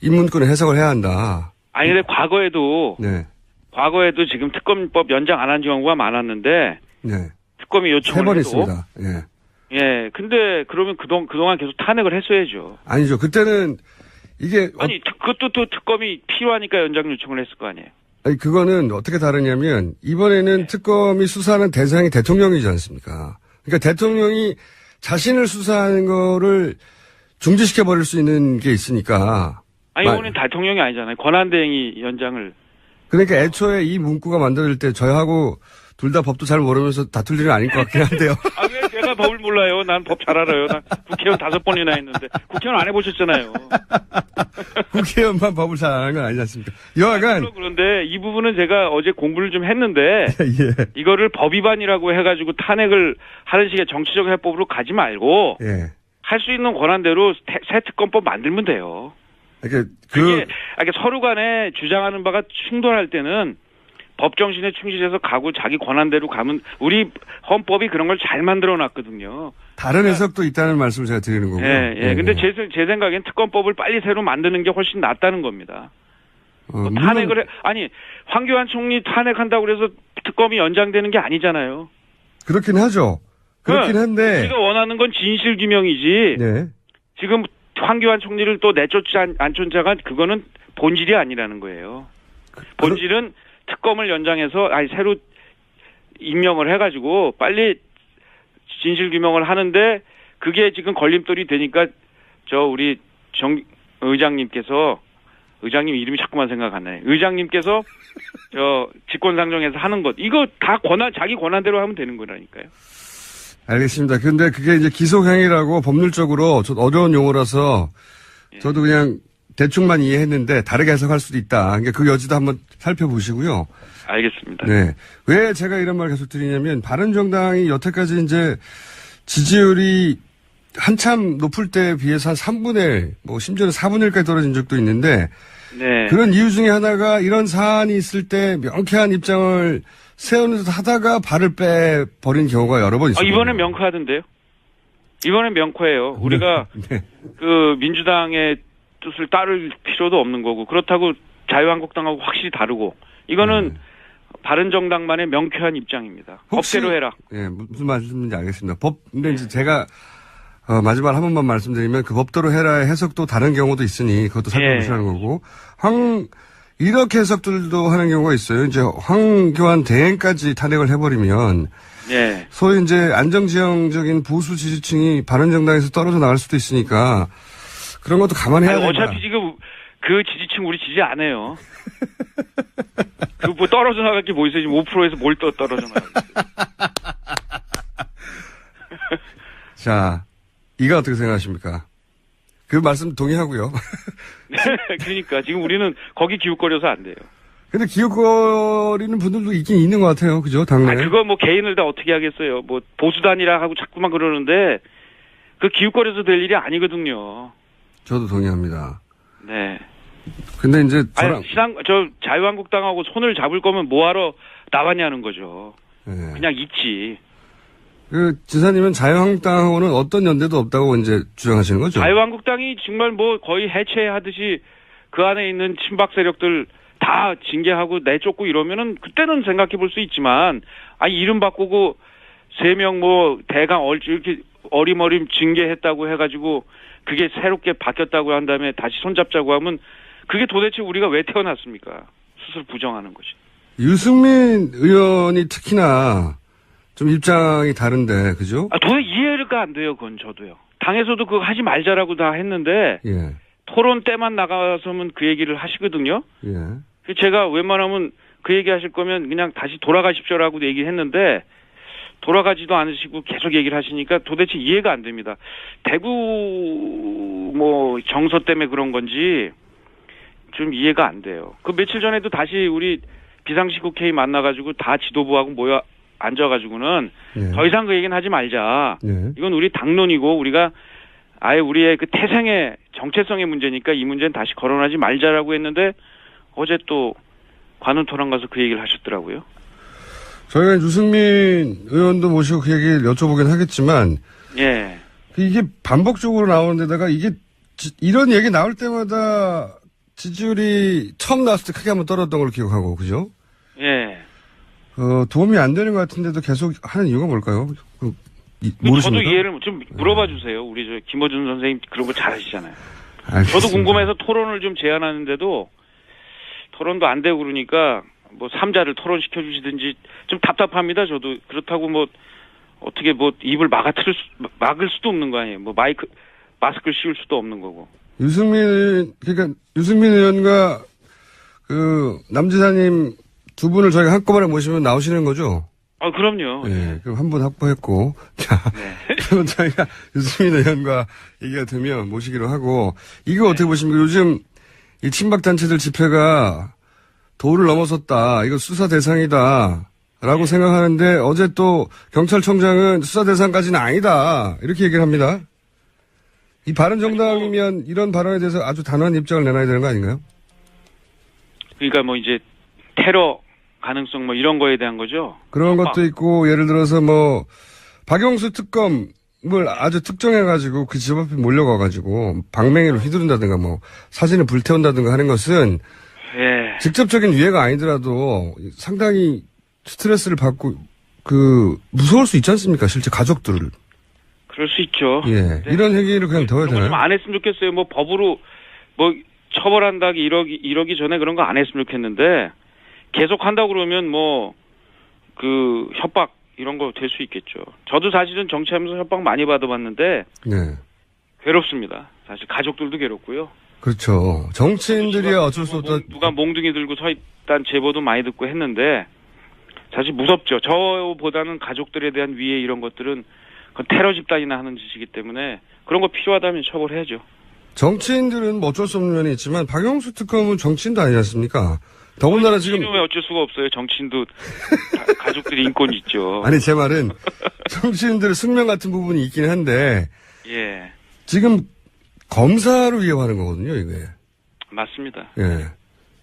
이 문건을 해석을 해야 한다. 아니 근데 과거에도 지금 특검법 연장 안 한 경우가 많았는데 특검이 요청을 3번 해도 있습니다. 근데 그러면 그동안 계속 탄핵을 했어야죠. 아니죠. 그때는 이게 그것도 또 특검이 필요하니까 연장 요청을 했을 거 아니에요. 아니 그거는 어떻게 다르냐면 이번에는 특검이 수사하는 대상이 대통령이지 않습니까? 그러니까 대통령이 자신을 수사하는 거를 중지시켜 버릴 수 있는 게 있으니까. 아니 이번엔 대통령이 아니잖아요. 권한대행이 연장을. 그러니까 애초에 이 문구가 만들어질 때 저희하고 둘 다 법도 잘 모르면서 다툴 일은 아닐 것 같긴 한데요. 왜 제가 법을 몰라요? 난 법 잘 알아요. 난 국회의원 5번이나 했는데 국회의원 안 해보셨잖아요. 국회의원만 법을 잘 아는 건 아니지 않습니까? 여하간. 그런데 이 부분은 제가 어제 공부를 좀 했는데 이거를 법 위반이라고 해가지고 탄핵을 하는 식의 정치적 해법으로 가지 말고 할 수 있는 권한대로 새 특검법 만들면 돼요. 그게 서로 간에 주장하는 바가 충돌할 때는 법 정신에 충실해서 가고 자기 권한대로 가면 우리 헌법이 그런 걸 잘 만들어 놨거든요. 다른 해석도 있다는 말씀을 제가 드리는 거고요. 근데 제 생각엔 특검법을 빨리 새로 만드는 게 훨씬 낫다는 겁니다. 탄핵을 황교안 총리 탄핵한다고 그래서 특검이 연장되는 게 아니잖아요. 그렇긴 하죠. 그렇긴 한데 우리가 원하는 건 진실 규명이지. 지금 황교안 총리를 또 내쫓지 않은 자가 그거는 본질이 아니라는 거예요. 본질은 특검을 연장해서 새로 임명을 해가지고 빨리 진실 규명을 하는데 그게 지금 걸림돌이 되니까 우리 의장님 이름이 자꾸만 생각 안 나네. 의장님께서 직권상정해서 하는 것 이거 다 자기 권한대로 하면 되는 거라니까요. 알겠습니다. 근데 그게 이제 기소행위라고 법률적으로 좀 어려운 용어라서 저도 그냥 대충만 이해했는데 다르게 해석할 수도 있다. 그러니까 그 여지도 한번 살펴보시고요. 알겠습니다. 네. 왜 제가 이런 말 계속 드리냐면 바른정당이 여태까지 이제 지지율이 한참 높을 때에 비해서 한 3분의 1, 심지어는 4분의 1까지 떨어진 적도 있는데 네. 그런 이유 중에 하나가 이런 사안이 있을 때 명쾌한 입장을 세우면서 하다가 발을 빼버린 경우가 여러 번 있어요. 이번엔 명쾌하던데요? 이번엔 명쾌해요. 우리가 네. 그 민주당의 뜻을 따를 필요도 없는 거고 그렇다고 자유한국당하고 확실히 다르고 이거는 바른정당만의 명쾌한 입장입니다. 법대로 해라. 예, 무슨 말씀인지 알겠습니다. 근데 이제 제가 마지막 한 번만 말씀드리면 그 법대로 해라의 해석도 다른 경우도 있으니 그것도 살펴보시라는 거고 이렇게 해석들도 하는 경우가 있어요. 이제 황교안 대행까지 탄핵을 해버리면 소위 이제 안정지형적인 보수 지지층이 바른정당에서 떨어져 나갈 수도 있으니까 그런 것도 감안해야 된다. 어차피 지금 그 지지층 우리 지지 안 해요. 그 뭐 떨어져 나갈 게 뭐 있어요? 지금 5%에서 뭘 떨어져 나가겠어요. 자, 이거 어떻게 생각하십니까? 그 말씀 동의하고요. 그러니까 지금 우리는 거기 기웃거려서 안 돼요. 근데 기웃거리는 분들도 있긴 있는 것 같아요. 그죠? 당내. 그거 뭐 개인을 다 어떻게 하겠어요. 뭐 보수단이라 하고 자꾸만 그러는데 그 기웃거려서 될 일이 아니거든요. 저도 동의합니다. 네. 근데 이제 자유한국당하고 손을 잡을 거면 뭐하러 나왔냐는 거죠. 네. 그냥 있지. 그 지사님은 자유한국당하고는 어떤 연대도 없다고 이제 주장하시는 거죠? 자유한국당이 정말 뭐 거의 해체하듯이 그 안에 있는 친박 세력들 다 징계하고 내쫓고 이러면은 그때는 생각해 볼 수 있지만 이름 바꾸고 3명 뭐 대강 이렇게 어림어림 징계했다고 해가지고 그게 새롭게 바뀌었다고 한 다음에 다시 손잡자고 하면 그게 도대체 우리가 왜 태어났습니까? 스스로 부정하는 거지. 유승민 의원이 특히나 좀 입장이 다른데, 그죠? 도대체 이해가 안 돼요, 그건 저도요. 당에서도 그거 하지 말자라고 다 했는데, 토론 때만 나가서면 그 얘기를 하시거든요. 제가 웬만하면 그 얘기 하실 거면 그냥 다시 돌아가십시오라고 얘기했는데, 돌아가지도 않으시고 계속 얘기를 하시니까 도대체 이해가 안 됩니다. 대구 정서 때문에 그런 건지 좀 이해가 안 돼요. 그 며칠 전에도 다시 우리 비상식 국회의 만나가지고 다 지도부하고 모여 앉아가지고는 더 이상 그 얘기는 하지 말자. 이건 우리 당론이고 우리가 아예 우리의 그 태생의 정체성의 문제니까 이 문제는 다시 거론하지 말자라고 했는데 어제 또 관훈 토론 가서 그 얘기를 하셨더라고요. 저희가 유승민 의원도 모시고 그 얘기를 여쭤보긴 하겠지만 이게 반복적으로 나오는 데다가 이게 이런 얘기 나올 때마다 지지율이 처음 나왔을 때 크게 한번 떨어졌던 걸로 기억하고 그죠? 도움이 안 되는 것 같은데도 계속 하는 이유가 뭘까요? 모르십니까? 저도 이해를 좀 물어봐 주세요. 우리 김어준 선생님 그런 거 잘하시잖아요. 알겠습니다. 저도 궁금해서 토론을 좀 제안하는데도 토론도 안 되고 그러니까 뭐 3자를 토론시켜 주시든지 좀 답답합니다. 저도 그렇다고 어떻게 입을 막을 수도 없는 거 아니에요. 마스크를 씌울 수도 없는 거고. 유승민 의원과 남지사님 두 분을 저희가 한꺼번에 모시면 나오시는 거죠? 그럼요. 그럼 한 분 확보했고. 자, 그럼 저희가 유승민 의원과 얘기가 되면 모시기로 하고, 이거 어떻게 보십니까? 요즘 이 친박단체들 집회가 도를 넘어섰다. 이거 수사 대상이다. 라고 생각하는데, 어제 또 경찰청장은 수사 대상까지는 아니다. 이렇게 얘기를 합니다. 이 바른정당이면 이런 발언에 대해서 아주 단호한 입장을 내놔야 되는 거 아닌가요? 그러니까 이제 테러 가능성 이런 거에 대한 거죠. 그런 것도 있고 예를 들어서 박영수 특검을 아주 특정해가지고 그 집 앞에 몰려가가지고 방맹이로 휘두른다든가 사진을 불태운다든가 하는 것은 직접적인 위해가 아니더라도 상당히 스트레스를 받고 무서울 수 있지 않습니까? 실제 가족들을. 그럴 수 있죠. 이런 얘기를 그냥 더 해야 되나요? 좀 안 했으면 좋겠어요. 법으로 처벌한다기 이러기 전에 그런 거 안 했으면 좋겠는데 계속 한다고 그러면 협박 이런 거 될 수 있겠죠. 저도 사실은 정치하면서 협박 많이 받아봤는데 네. 괴롭습니다. 사실 가족들도 괴롭고요. 그렇죠. 정치인들이 어쩔 수 없다. 누가 몽둥이 들고 서 있다는 제보도 많이 듣고 했는데 사실 무섭죠. 저보다는 가족들에 대한 위해 이런 것들은 그건 테러 집단이나 하는 짓이기 때문에 그런 거 필요하다면 처벌해야죠. 정치인들은 뭐 어쩔 수 없는 면이 있지만 박영수 특검은 정치인도 아니지 않습니까? 더군다나 지금 정치인은 왜 어쩔 수가 없어요. 정치인도 가족들이 인권이 있죠. 아니 제 말은 정치인들의 숙명 같은 부분이 있긴 한데 예. 지금 검사를 위협하는 거거든요, 이게. 맞습니다. 예.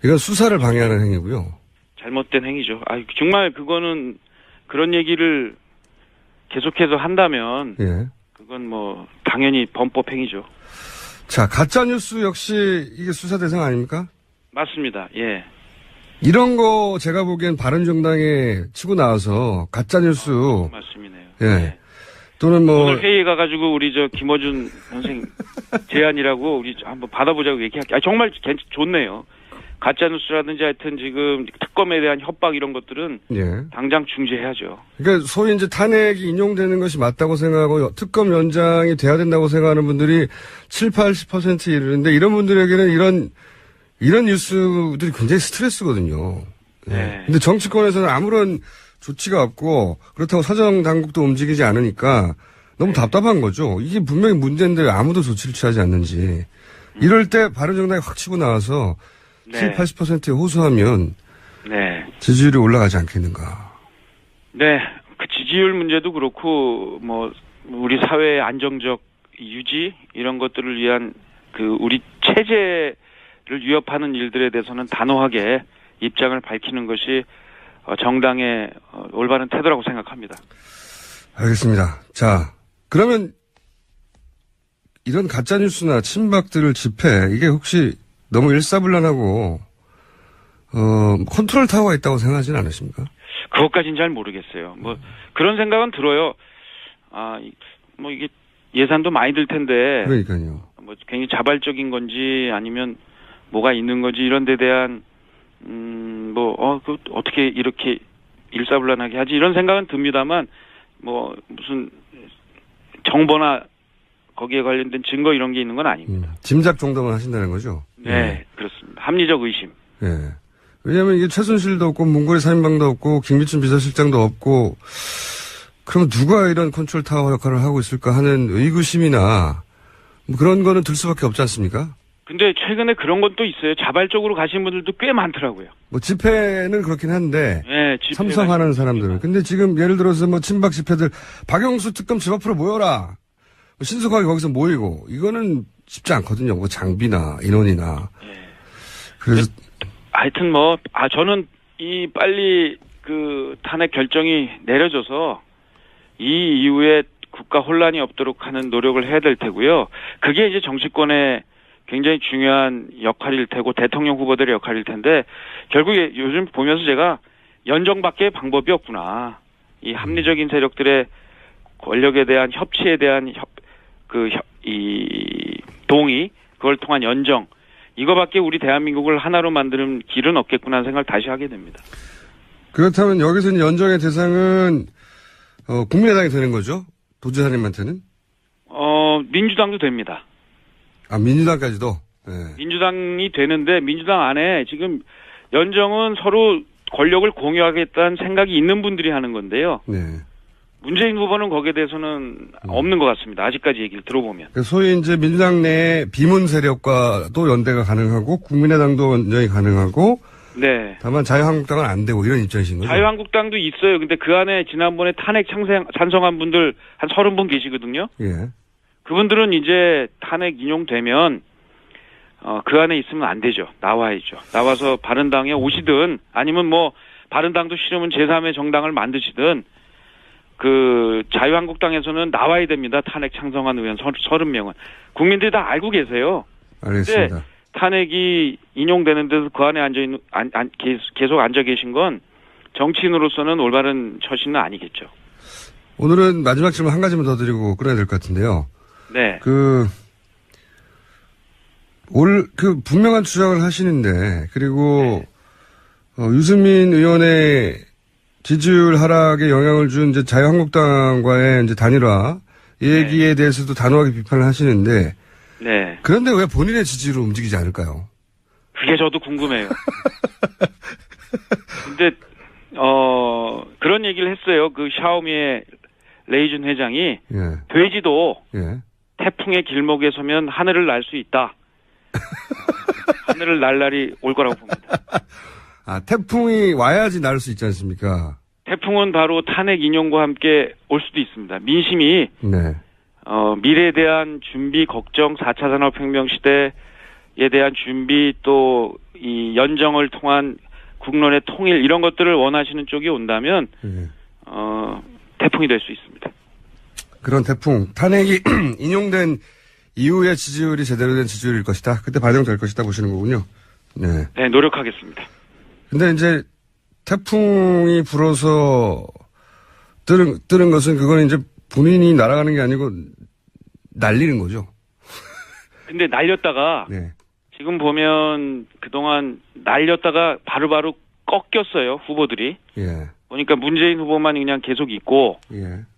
이건 수사를 방해하는 행위고요. 잘못된 행위죠. 정말 그거는 그런 얘기를 계속해서 한다면 예. 그건 뭐 당연히 범법 행위죠. 자, 가짜뉴스 역시 이게 수사 대상 아닙니까? 맞습니다. 예. 이런 거 제가 보기엔 바른정당에 치고 나와서 가짜뉴스. 말씀이네요. 예. 예. 또는 뭐. 오늘 회의에 가가지고 우리 김어준 선생 제안이라고 우리 한번 받아보자고 얘기할게요. 정말 좋네요. 가짜뉴스라든지 하여튼 지금 특검에 대한 협박 이런 것들은 예. 당장 중지해야죠. 그러니까 소위 이제 탄핵이 인용되는 것이 맞다고 생각하고 특검 연장이 돼야 된다고 생각하는 분들이 7, 80% 이르는데 이런 분들에게는 이런 뉴스들이 굉장히 스트레스거든요. 예. 네. 근데 정치권에서는 아무런 조치가 없고 그렇다고 사정 당국도 움직이지 않으니까 너무 답답한 거죠. 이게 분명히 문제인데 왜 아무도 조치를 취하지 않는지. 이럴 때 바른정당이 확 치고 나와서 네. 7, 80%에 호소하면 네. 지지율이 올라가지 않겠는가. 네. 그 지지율 문제도 그렇고 뭐 우리 사회의 안정적 유지 이런 것들을 위한 그 우리 체제를 위협하는 일들에 대해서는 단호하게 입장을 밝히는 것이 정당의 올바른 태도라고 생각합니다. 알겠습니다. 자, 그러면 이런 가짜뉴스나 친박들을 집회, 이게 혹시 너무 일사불란하고, 컨트롤 타워가 있다고 생각하지는 않으십니까? 그것까지는 잘 모르겠어요. 뭐, 그런 생각은 들어요. 뭐 이게 예산도 많이 들 텐데. 그러니까요. 뭐 굉장히 자발적인 건지 아니면 뭐가 있는 건지 이런 데 대한, 그 어떻게 이렇게 일사불란하게 하지 이런 생각은 듭니다만, 뭐, 무슨 정보나 거기에 관련된 증거 이런 게 있는 건 아닙니다. 짐작 정도만 하신다는 거죠? 네, 그렇습니다. 합리적 의심. 예. 왜냐면 이게 최순실도 없고, 문고리 3인방도 없고, 김기춘 비서실장도 없고, 그럼 누가 이런 컨트롤 타워 역할을 하고 있을까 하는 의구심이나, 뭐 그런 거는 들 수밖에 없지 않습니까? 근데 최근에 그런 것도 있어요. 자발적으로 가신 분들도 꽤 많더라고요. 뭐 집회는 그렇긴 한데, 네, 참석하는 사람들은. 근데 지금 예를 들어서 뭐 친박 집회들, 박영수 특검 집 앞으로 모여라! 신속하게 거기서 모이고, 이거는 쉽지 않거든요. 뭐 장비나 인원이나. 네. 그래서. 하여튼 뭐, 저는 빨리 그 탄핵 결정이 내려져서 이 이후에 국가 혼란이 없도록 하는 노력을 해야 될 테고요. 그게 이제 정치권의 굉장히 중요한 역할일 테고 대통령 후보들의 역할일 텐데 결국에 요즘 보면서 제가 연정밖에 방법이 없구나. 이 합리적인 세력들의 권력에 대한 협치에 대한 동의, 그걸 통한 연정, 이거밖에 우리 대한민국을 하나로 만드는 길은 없겠구나 하는 생각을 다시 하게 됩니다. 그렇다면 여기서 연정의 대상은 국민의당이 되는 거죠? 도지사님한테는? 민주당도 됩니다. 민주당까지도? 네. 민주당이 되는데 민주당 안에 지금 연정은 서로 권력을 공유하겠다는 생각이 있는 분들이 하는 건데요. 네. 문재인 후보는 거기에 대해서는 없는 것 같습니다. 아직까지 얘기를 들어보면. 소위 이제 민주당 내 비문 세력과도 연대가 가능하고 국민의당도 연정이 가능하고 네. 다만 자유한국당은 안 되고 이런 입장이신 거죠? 자유한국당도 있어요. 근데 그 안에 지난번에 탄핵 찬성한 분들 한 30분 계시거든요. 예. 그분들은 이제 탄핵 인용되면 그 안에 있으면 안 되죠. 나와야죠. 나와서 바른당에 오시든 아니면 뭐 바른당도 싫으면 제3의 정당을 만드시든 그 자유한국당에서는 나와야 됩니다. 탄핵 찬성한 의원 30명은. 국민들이 다 알고 계세요. 알겠습니다. 근데 탄핵이 인용되는데도 그 안에 계속 앉아 계신 건 정치인으로서는 올바른 처신은 아니겠죠. 오늘은 마지막 질문 한 가지만 더 드리고 끊어야 될 것 같은데요. 네. 분명한 주장을 하시는데, 그리고, 유승민 의원의 지지율 하락에 영향을 준 이제 자유한국당과의 이제 단일화 이 얘기에 대해서도 단호하게 비판을 하시는데 네. 그런데 왜 본인의 지지로 움직이지 않을까요? 그게 저도 궁금해요. 근데 그런 얘기를 했어요. 그 샤오미의 레이준 회장이 돼지도 태풍의 길목에 서면 하늘을 날 수 있다. 하늘을 날 날이 올 거라고 봅니다. 아, 태풍이 와야지 날 수 있지 않습니까? 태풍은 바로 탄핵 인용과 함께 올 수도 있습니다. 민심이 미래에 대한 준비, 걱정, 4차 산업혁명 시대에 대한 준비 또 이 연정을 통한 국론의 통일 이런 것들을 원하시는 쪽이 온다면 태풍이 될 수 있습니다. 그런 태풍, 탄핵이 인용된 이후에 지지율이 제대로 된 지지율일 것이다. 그때 반영될 것이다 보시는 거군요. 네. 네, 노력하겠습니다. 근데 이제 태풍이 불어서 뜨는 것은 그건 이제 본인이 날아가는 게 아니고 날리는 거죠. 근데 날렸다가 지금 보면 그동안 날렸다가 바로바로 꺾였어요. 후보들이. 보니까 문재인 후보만 그냥 계속 있고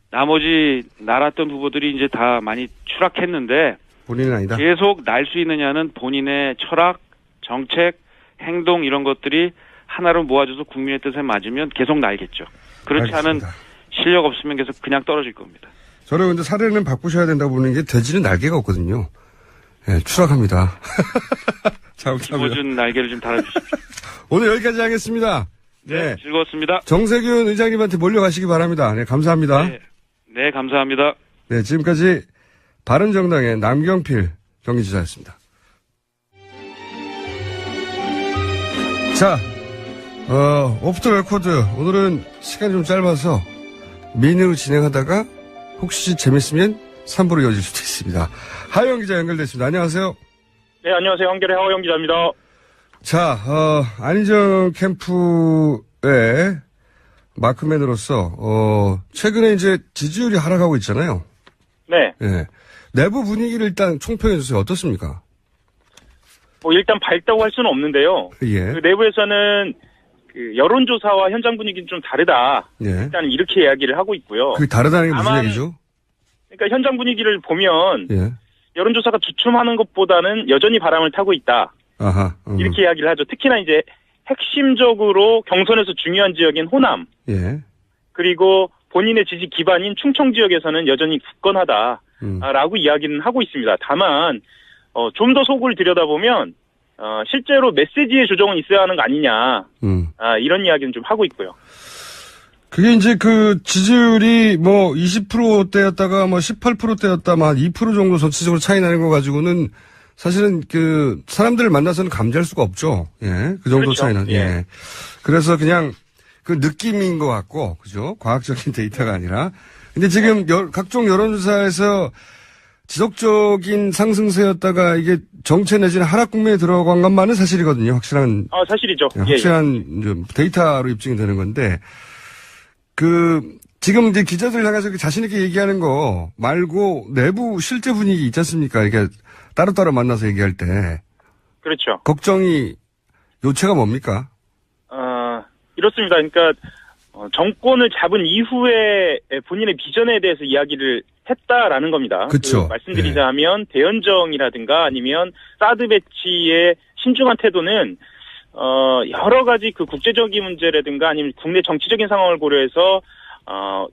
나머지 날았던 후보들이 이제 다 많이 추락했는데 본인은 아니다. 계속 날 수 있느냐는 본인의 철학, 정책, 행동 이런 것들이 하나로 모아져서 국민의 뜻에 맞으면 계속 날겠죠. 그렇지 않은 실력 없으면 계속 그냥 떨어질 겁니다. 저는 근데 사례는 바꾸셔야 된다고 보는 게 돼지는 날개가 없거든요. 네, 추락합니다. 집어준 날개를 좀 달아주십시오. 오늘 여기까지 하겠습니다. 네, 즐거웠습니다. 정세균 의장님한테 몰려가시기 바랍니다. 네, 감사합니다. 네, 감사합니다. 네, 지금까지 바른정당의 남경필 경기지사였습니다. 자, 오프 더 레코드. 오늘은 시간이 좀 짧아서 미니로 진행하다가 혹시 재밌으면 3부로 이어질 수도 있습니다. 하영 기자 연결됐습니다. 안녕하세요. 네, 안녕하세요. 한겨레 하영 기자입니다. 자, 안희정 캠프의 마크맨으로서, 최근에 이제 지지율이 하락하고 있잖아요. 네. 예. 내부 분위기를 일단 총평해주세요. 어떻습니까? 일단 밝다고 할 수는 없는데요. 예. 그 내부에서는 그 여론조사와 현장 분위기는 좀 다르다. 일단 이렇게 이야기를 하고 있고요. 그게 다르다는 게 무슨 얘기죠? 그러니까 현장 분위기를 보면 여론조사가 주춤하는 것보다는 여전히 바람을 타고 있다. 아하. 이렇게 이야기를 하죠. 특히나 이제 핵심적으로 경선에서 중요한 지역인 호남. 그리고 본인의 지지 기반인 충청 지역에서는 여전히 굳건하다. 라고 이야기는 하고 있습니다. 다만 좀 더 속을 들여다보면 실제로 메시지의 조정은 있어야 하는 거 아니냐. 이런 이야기는 좀 하고 있고요. 그게 이제 그 지지율이 뭐 20%대였다가 뭐 18%대였다, 막 2% 정도 전체적으로 차이 나는 거 가지고는 사실은 그 사람들을 만나서는 감지할 수가 없죠. 예. 그 정도 그렇죠. 차이는. 예. 그래서 그냥 그 느낌인 것 같고, 그죠? 과학적인 데이터가 아니라. 근데 지금 각종 여론조사에서 지속적인 상승세였다가 이게 정체 내지는 하락 국면에 들어간 것만은 사실이거든요. 확실한. 사실이죠. 확실한 데이터로 입증이 되는 건데, 지금 이제 기자들 향해서 자신있게 얘기하는 거 말고 내부 실제 분위기 있지 않습니까? 이게 따로따로 만나서 얘기할 때. 그렇죠. 걱정이, 요체가 뭡니까? 이렇습니다. 그러니까, 정권을 잡은 이후에 본인의 비전에 대해서 이야기를 했다라는 겁니다. 그렇죠. 말씀드리자면 대연정이라든가 아니면 사드 배치의 신중한 태도는 여러 가지 그 국제적인 문제라든가 아니면 국내 정치적인 상황을 고려해서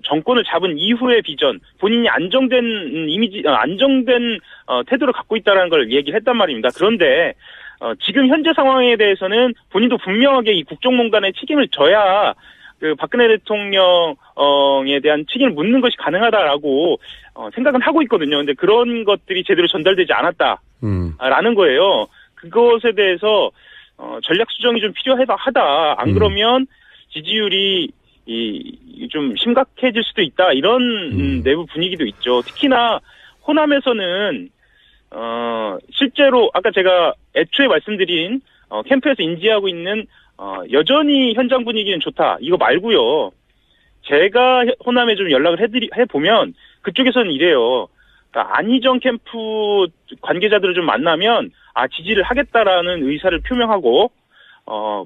정권을 잡은 이후의 비전, 본인이 안정된 이미지, 안정된 태도를 갖고 있다는 걸 얘기를 했단 말입니다. 그런데 지금 현재 상황에 대해서는 본인도 분명하게 이 국정농단의 책임을 져야 그 박근혜 대통령에 대한 책임을 묻는 것이 가능하다라고 생각은 하고 있거든요. 근데 그런 것들이 제대로 전달되지 않았다라는 거예요. 그것에 대해서 전략 수정이 좀 필요하다. 안 그러면 지지율이 좀 심각해질 수도 있다. 이런 내부 분위기도 있죠. 특히나 호남에서는 실제로 아까 제가 애초에 말씀드린 캠프에서 인지하고 있는 여전히 현장 분위기는 좋다. 이거 말고요. 제가 호남에 좀 연락을 해보면 그쪽에서는 이래요. 그러니까 안희정 캠프 관계자들을 좀 만나면 지지를 하겠다라는 의사를 표명하고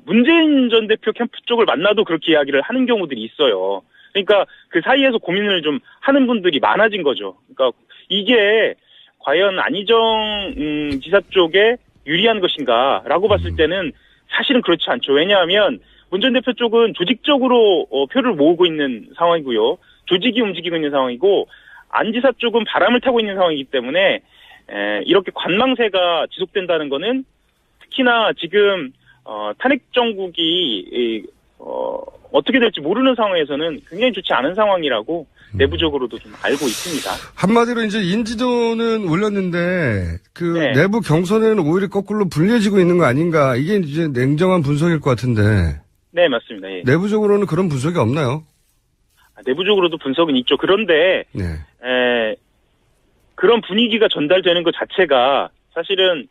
문재인 전 대표 캠프 쪽을 만나도 그렇게 이야기를 하는 경우들이 있어요. 그러니까 그 사이에서 고민을 좀 하는 분들이 많아진 거죠. 그러니까 이게 과연 안희정 지사 쪽에 유리한 것인가라고 봤을 때는 사실은 그렇지 않죠. 왜냐하면 문 전 대표 쪽은 조직적으로 표를 모으고 있는 상황이고요. 조직이 움직이고 있는 상황이고 안 지사 쪽은 바람을 타고 있는 상황이기 때문에 이렇게 관망세가 지속된다는 거는 특히나 지금 탄핵 정국이 어떻게 될지 모르는 상황에서는 굉장히 좋지 않은 상황이라고 내부적으로도 좀 알고 있습니다. 한마디로 이제 인지도는 올렸는데 네. 내부 경선에는 오히려 거꾸로 불리해지고 있는 거 아닌가, 이게 이제 냉정한 분석일 것 같은데. 네, 맞습니다. 예. 내부적으로는 그런 분석이 없나요? 내부적으로도 분석은 있죠. 그런데 네. 그런 분위기가 전달되는 것 자체가 사실은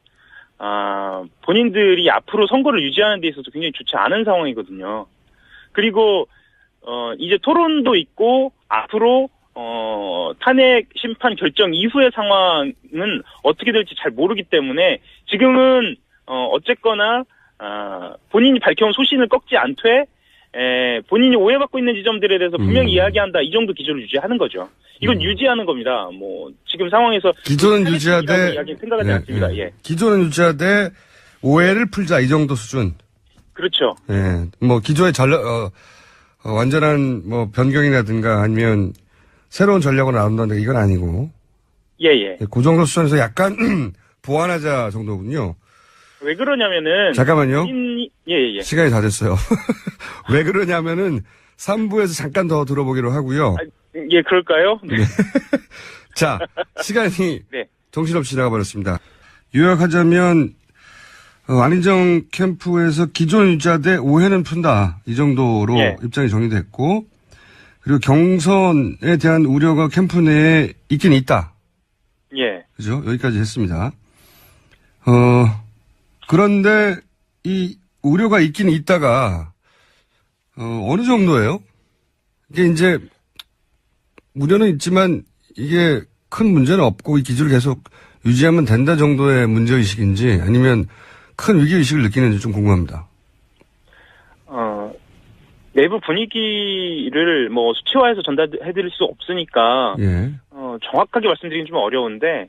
본인들이 앞으로 선거를 유지하는 데 있어서 굉장히 좋지 않은 상황이거든요. 그리고 이제 토론도 있고 앞으로 탄핵 심판 결정 이후의 상황은 어떻게 될지 잘 모르기 때문에 지금은 어쨌거나 본인이 밝혀온 소신을 꺾지 않되 본인이 오해받고 있는 지점들에 대해서 분명히 이야기한다, 이 정도 기조를 유지하는 거죠. 이건 유지하는 겁니다. 뭐 지금 상황에서 기조는 유지하되 이야기는 생각하지 않습니다. 예. 기조는 유지하되 오해를 풀자, 이 정도 수준. 그렇죠. 예. 뭐 기조의 완전한 뭐 변경이라든가 아니면 새로운 전략을 나온다든가 이건 아니고. 예. 그 정도 수준에서 약간 보완하자 정도군요. 왜 그러냐면은 잠깐만요. 예. 시간이 다 됐어요. 왜 그러냐면은 3부에서 잠깐 더 들어보기로 하고요. 예, 그럴까요? 네. 자, 시간이 네. 정신없이 지나가 버렸습니다. 요약하자면 안희정 캠프에서 기존 유지하되 오해는 푼다, 이 정도로 예. 입장이 정리됐고, 그리고 경선에 대한 우려가 캠프 내에 있긴 있다. 예. 그죠? 여기까지 했습니다. 그런데 이 우려가 있긴 있다가 어느 정도예요? 이게 이제 우려는 있지만 이게 큰 문제는 없고 이 기조를 계속 유지하면 된다 정도의 문제의식인지 아니면 큰 위기의식을 느끼는지 좀 궁금합니다. 내부 분위기를 뭐 수치화해서 전달해드릴 수 없으니까 예. 정확하게 말씀드리긴 좀 어려운데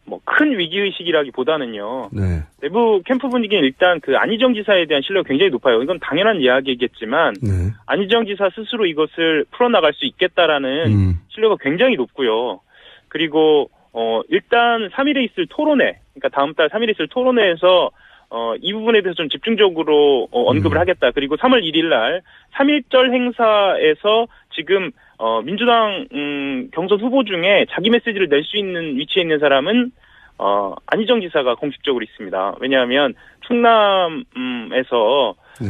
뭐 큰 위기의식이라기보다는요. 네. 내부 캠프 분위기는 일단 그 안희정 지사에 대한 신뢰가 굉장히 높아요. 이건 당연한 이야기겠지만 네. 안희정 지사 스스로 이것을 풀어나갈 수 있겠다라는 신뢰가 굉장히 높고요. 그리고 일단 3일에 있을 토론회, 그러니까 다음 달 3일에 있을 토론회에서 이 부분에 대해서 좀 집중적으로 언급을 하겠다. 그리고 3월 1일 날 3.1절 행사에서 지금 민주당 경선 후보 중에 자기 메시지를 낼 수 있는 위치에 있는 사람은 안희정 지사가 공식적으로 있습니다. 왜냐하면 충남에서 네.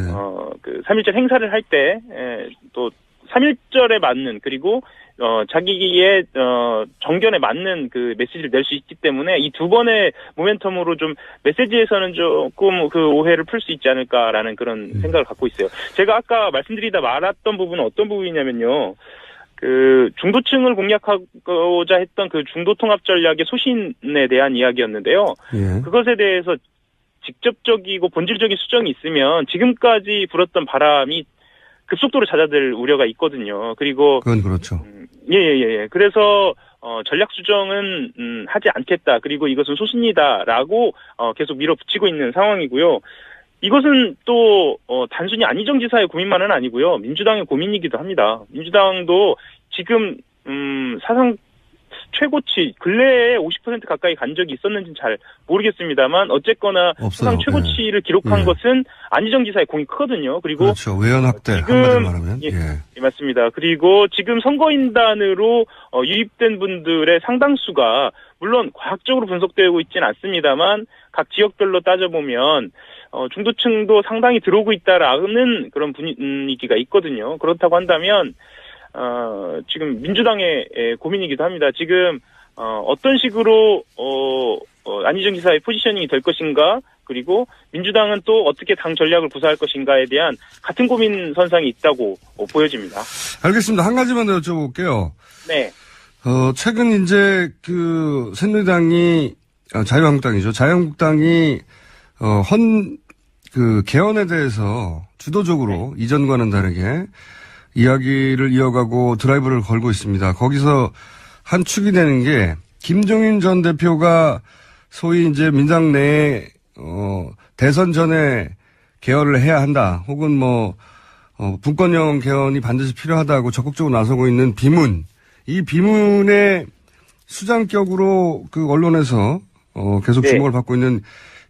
그 3.1절 행사를 할 때 또 3.1절에 맞는, 그리고 자기의 정견에 맞는 그 메시지를 낼 수 있기 때문에 이 두 번의 모멘텀으로 좀 메시지에서는 조금 그 오해를 풀 수 있지 않을까라는 그런 생각을 갖고 있어요. 제가 아까 말씀드리다 말았던 부분은 어떤 부분이냐면요. 그 중도층을 공략하고자 했던 그 중도통합 전략의 소신에 대한 이야기였는데요. 예. 그것에 대해서 직접적이고 본질적인 수정이 있으면 지금까지 불었던 바람이 급속도로 잦아들 우려가 있거든요. 그리고 그건 그렇죠. 예. 그래서 전략 수정은 하지 않겠다. 그리고 이것은 소신이다라고 계속 밀어붙이고 있는 상황이고요. 이것은 또 단순히 안희정 지사의 고민만은 아니고요. 민주당의 고민이기도 합니다. 민주당도 지금 사상 최고치, 근래에 50% 가까이 간 적이 있었는지는 잘 모르겠습니다만 어쨌거나 없어요. 사상 최고치를 기록한 것은 안희정 지사의 공이 크거든요. 그리고 그렇죠. 외연 확대, 지금, 한마디로 말하면. 예, 맞습니다. 그리고 지금 선거인단으로 유입된 분들의 상당수가 물론 과학적으로 분석되고 있지는 않습니다만 각 지역별로 따져보면 중도층도 상당히 들어오고 있다라는 그런 분위기가 있거든요. 그렇다고 한다면 지금 민주당의 고민이기도 합니다. 지금 어떤 식으로 안희정 지사의 포지셔닝이 될 것인가, 그리고 민주당은 또 어떻게 당 전략을 구사할 것인가에 대한 같은 고민 선상이 있다고 보여집니다. 알겠습니다. 한 가지만 더 여쭤볼게요. 네. 최근 이제 새누리당이 자유한국당이죠. 자유한국당이 그 개헌에 대해서 주도적으로 이전과는 다르게 이야기를 이어가고 드라이브를 걸고 있습니다. 거기서 한 축이 되는 게 김종인 전 대표가 소위 이제 민당 내에 대선 전에 개헌을 해야 한다. 혹은 분권형 개헌이 반드시 필요하다고 적극적으로 나서고 있는 비문. 이 비문의 수장격으로 그 언론에서 계속 주목을 받고 있는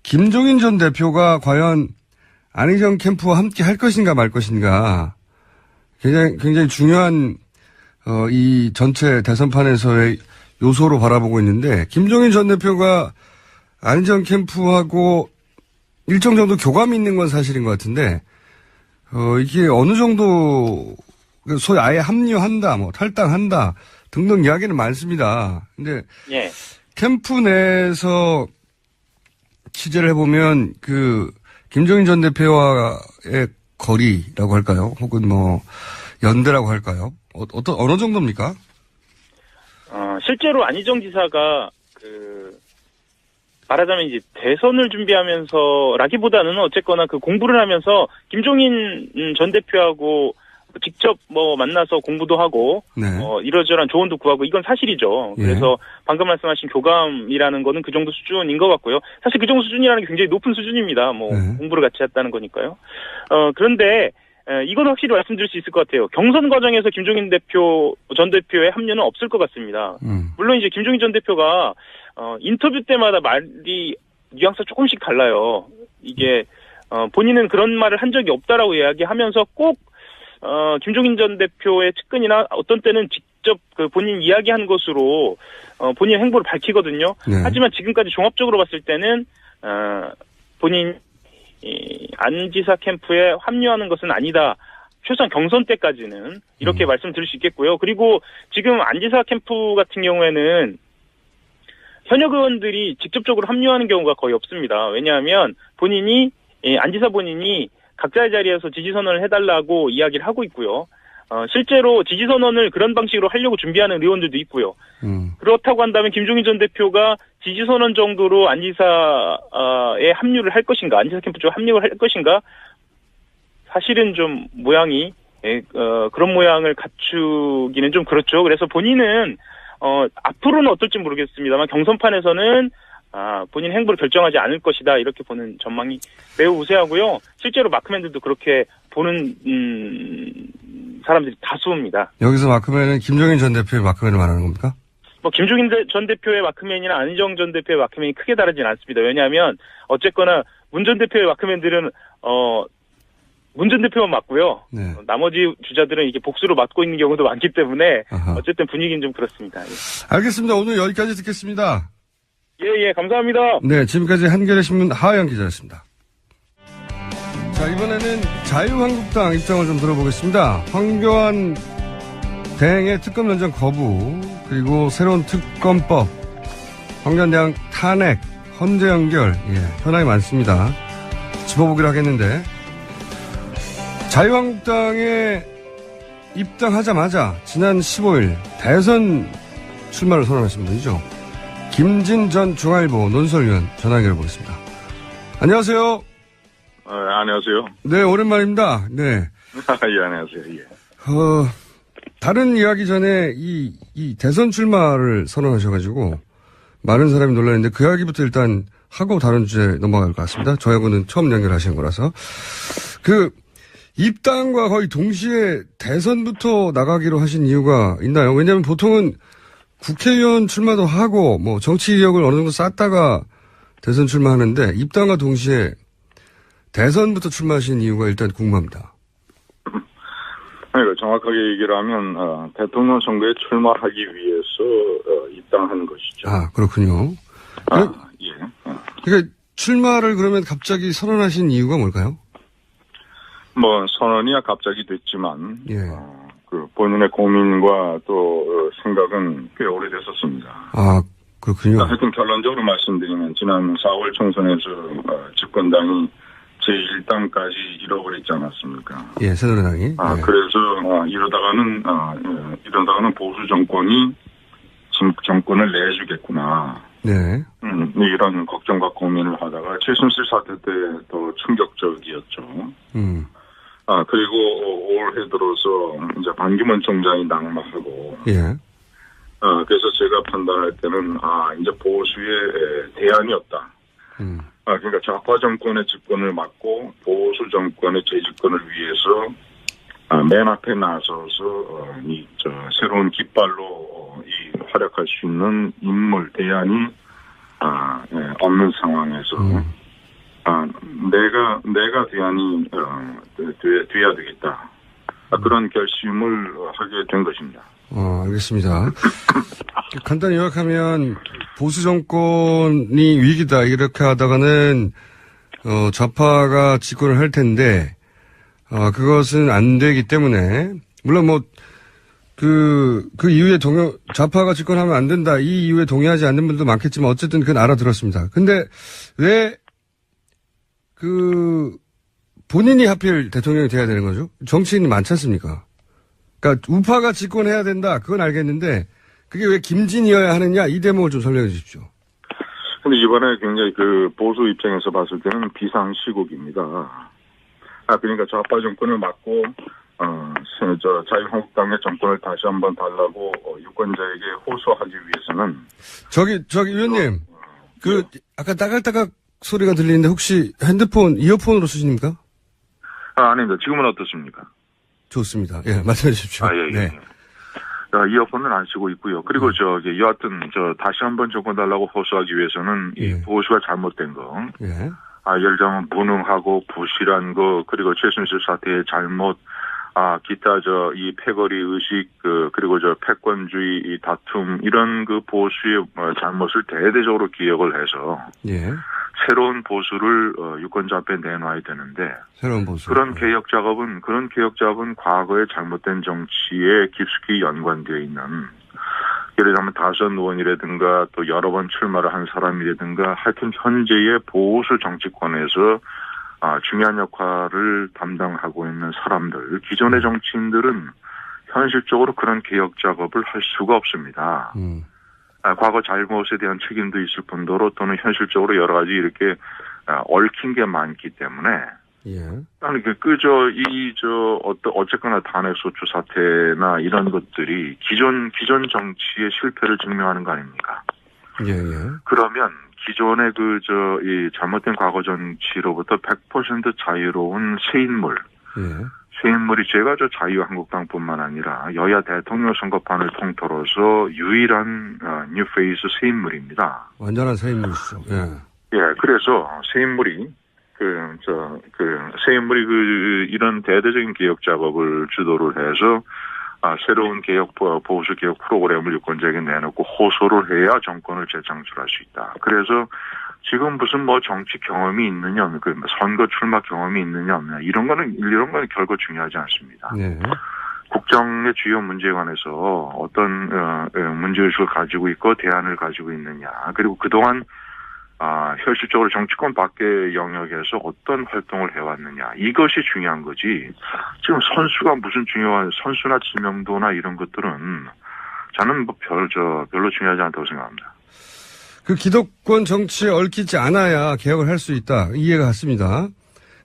김종인 전 대표가 과연 안희정 캠프와 함께 할 것인가 말 것인가 굉장히 중요한 이 전체 대선판에서의 요소로 바라보고 있는데 김종인 전 대표가 안희정 캠프하고 일정 정도 교감이 있는 건 사실인 것 같은데 이게 어느 정도 소위 아예 합류한다, 탈당한다 등등 이야기는 많습니다. 근데 캠프 내에서 취재를 해보면 그 김종인 전 대표와의 거리라고 할까요? 혹은 연대라고 할까요? 어느 정도입니까? 실제로 안희정 지사가 말하자면 이제 대선을 준비하면서라기보다는 어쨌거나 그 공부를 하면서 김종인 전 대표하고 직접 만나서 공부도 하고 이러저러한 조언도 구하고 이건 사실이죠. 그래서 방금 말씀하신 교감이라는 거는 그 정도 수준인 것 같고요. 사실 그 정도 수준이라는 게 굉장히 높은 수준입니다. 공부를 같이 했다는 거니까요. 그런데 이건 확실히 말씀드릴 수 있을 것 같아요. 경선 과정에서 김종인 전 대표의 합류는 없을 것 같습니다. 물론 이제 김종인 전 대표가 인터뷰 때마다 말이 뉘앙스가 조금씩 달라요. 이게 본인은 그런 말을 한 적이 없다라고 이야기하면서 꼭 김종인 전 대표의 측근이나 어떤 때는 직접 그 본인 이야기한 것으로 본인 행보를 밝히거든요. 하지만 지금까지 종합적으로 봤을 때는 본인 안 지사 캠프에 합류하는 것은 아니다. 최소한 경선 때까지는 이렇게 말씀드릴 수 있겠고요. 그리고 지금 안 지사 캠프 같은 경우에는 현역 의원들이 직접적으로 합류하는 경우가 거의 없습니다. 왜냐하면 안 지사 본인이 각자의 자리에서 지지선언을 해달라고 이야기를 하고 있고요. 실제로 지지선언을 그런 방식으로 하려고 준비하는 의원들도 있고요. 그렇다고 한다면 김종인 전 대표가 지지선언 정도로 안 지사에 합류를 할 것인가, 안 지사 캠프 쪽에 합류를 할 것인가, 사실은 좀 모양이, 그런 모양을 갖추기는 좀 그렇죠. 그래서 본인은, 앞으로는 어떨지 모르겠습니다만 경선판에서는 본인 행보를 결정하지 않을 것이다 이렇게 보는 전망이 매우 우세하고요. 실제로 마크맨들도 그렇게 보는 사람들이 다수입니다. 여기서 마크맨은 김종인 전 대표의 마크맨을 말하는 겁니까? 김종인 전 대표의 마크맨이나 안희정 전 대표의 마크맨이 크게 다르진 않습니다. 왜냐하면 어쨌거나 문 전 대표의 마크맨들은 문 전 대표만 맞고요. 나머지 주자들은 이게 복수로 맞고 있는 경우도 많기 때문에 어쨌든 분위기는 좀 그렇습니다. 알겠습니다. 오늘 여기까지 듣겠습니다. 예, 감사합니다. 네, 지금까지 한겨레신문 하하영 기자였습니다. 자, 이번에는 자유한국당 입장을 좀 들어보겠습니다. 황교안 대행의 특검 연장 거부, 그리고 새로운 특검법, 황교안 대행 탄핵, 헌재 연결, 현안이 많습니다. 짚어보기로 하겠는데, 자유한국당에 입당하자마자 지난 15일 대선 출마를 선언하신 분이죠. 김진 전 중앙일보 논설위원 전화 연결해 보겠습니다. 안녕하세요. 안녕하세요. 네, 오랜만입니다. 네. 예, 안녕하세요. 예. 다른 이야기 전에 이 대선 출마를 선언하셔가지고 많은 사람이 놀랐는데 그 이야기부터 일단 하고 다른 주제 넘어갈 것 같습니다. 저하고는 처음 연결하신 거라서. 입당과 거의 동시에 대선부터 나가기로 하신 이유가 있나요? 왜냐하면 보통은 국회의원 출마도 하고 정치 이력을 어느 정도 쌓다가 대선 출마하는데 입당과 동시에 대선부터 출마하신 이유가 일단 궁금합니다. 정확하게 얘기를 하면 대통령 선거에 출마하기 위해서 입당한 것이죠. 아, 그렇군요. 예. 그러니까 출마를 그러면 갑자기 선언하신 이유가 뭘까요? 선언이야 갑자기 됐지만 본인의 고민과 또 생각은 꽤 오래됐었습니다. 아, 그렇군요. 하여튼 결론적으로 말씀드리면 지난 4월 총선에서 집권당이 제1당까지 잃어버렸지 않았습니까? 예, 새누리당이. 그래서 이러다가는 보수 정권이 정권을 내주겠구나. 네. 이런 걱정과 고민을 하다가 최순실 사태 때 더 충격적이었죠. 그리고 올해 들어서 이제 반기문 총장이 낙마하고. 예. 그래서 제가 판단할 때는, 이제 보수의 대안이었다. 그러니까 좌파 정권의 집권을 막고 보수 정권의 재집권을 위해서 맨 앞에 나서서 새로운 깃발로 활약할 수 있는 인물 대안이 없는 상황에서 내가 대안이 돼야 되겠다. 그런 결심을 하게 된 것입니다. 알겠습니다. 간단히 요약하면 보수 정권이 위기다 이렇게 하다가는 좌파가 집권을 할 텐데 그것은 안 되기 때문에 물론 그 이후에 좌파가 집권하면 안 된다 이 이후에 동의하지 않는 분도 많겠지만 어쨌든 그건 알아들었습니다. 근데 왜 본인이 하필 대통령이 돼야 되는 거죠? 정치인이 많지 않습니까? 그러니까 우파가 집권해야 된다 그건 알겠는데 그게 왜 김진이어야 하느냐 이 대목을 좀 설명해 주십시오. 근데 이번에 굉장히 보수 입장에서 봤을 때는 비상시국입니다. 그러니까 좌파 정권을 막고 자유한국당의 정권을 다시 한번 달라고 유권자에게 호소하기 위해서는 저기 의원님 아까 따각따각 소리가 들리는데 혹시 핸드폰 이어폰으로 쓰십니까? 아닙니다. 지금은 어떻습니까? 좋습니다. 예, 말씀해 주십시오. 예. 네. 이어폰은 안 쓰고 있고요. 그리고 여하튼 다시 한번 정권 달라고 호소하기 위해서는 이 보수가 잘못된 거. 예. 예를 들면 무능하고 부실한 거, 그리고 최순실 사태의 잘못, 기타 이 패거리 의식, 그리고 패권주의 이 다툼, 이런 보수의 잘못을 대대적으로 기억을 해서. 예. 새로운 보수를 유권자 앞에 내놔야 되는데. 새로운 보수. 그런 개혁 작업은 과거의 잘못된 정치에 깊숙이 연관되어 있는, 예를 들면 다선 의원이라든가 또 여러 번 출마를 한 사람이라든가 하여튼 현재의 보수 정치권에서 중요한 역할을 담당하고 있는 사람들, 기존의 정치인들은 현실적으로 그런 개혁 작업을 할 수가 없습니다. 과거 잘못에 대한 책임도 있을 뿐더러 또는 현실적으로 여러 가지 이렇게 얽힌 게 많기 때문에 예. 아니 어쨌거나 탄핵 소추 사태나 이런 것들이 기존 정치의 실패를 증명하는 거 아닙니까? 예. 그러면 기존의 이 잘못된 과거 정치로부터 100% 자유로운 새 인물. 예. 새 인물이 제가 자유한국당뿐만 아니라 여야 대통령 선거판을 통틀어서 유일한 뉴 페이스 새 인물입니다. 완전한 새 인물이시죠. 예. 예, 그래서 새 인물이 새 인물이 이런 대대적인 개혁 작업을 주도를 해서 새로운 보수 개혁 프로그램을 유권자에게 내놓고 호소를 해야 정권을 재창출할 수 있다. 그래서 지금 무슨 정치 경험이 있느냐, 선거 출마 경험이 있느냐 없느냐 이런 거는 결코 중요하지 않습니다. 네. 국정의 주요 문제에 관해서 어떤 문제의식을 가지고 있고 대안을 가지고 있느냐, 그리고 그동안 현실적으로 정치권 밖의 영역에서 어떤 활동을 해왔느냐 이것이 중요한 거지. 지금 선수가 무슨 선수나 지명도나 이런 것들은 저는 별로 중요하지 않다고 생각합니다. 기득권 정치에 얽히지 않아야 개혁을 할 수 있다. 이해가 갔습니다.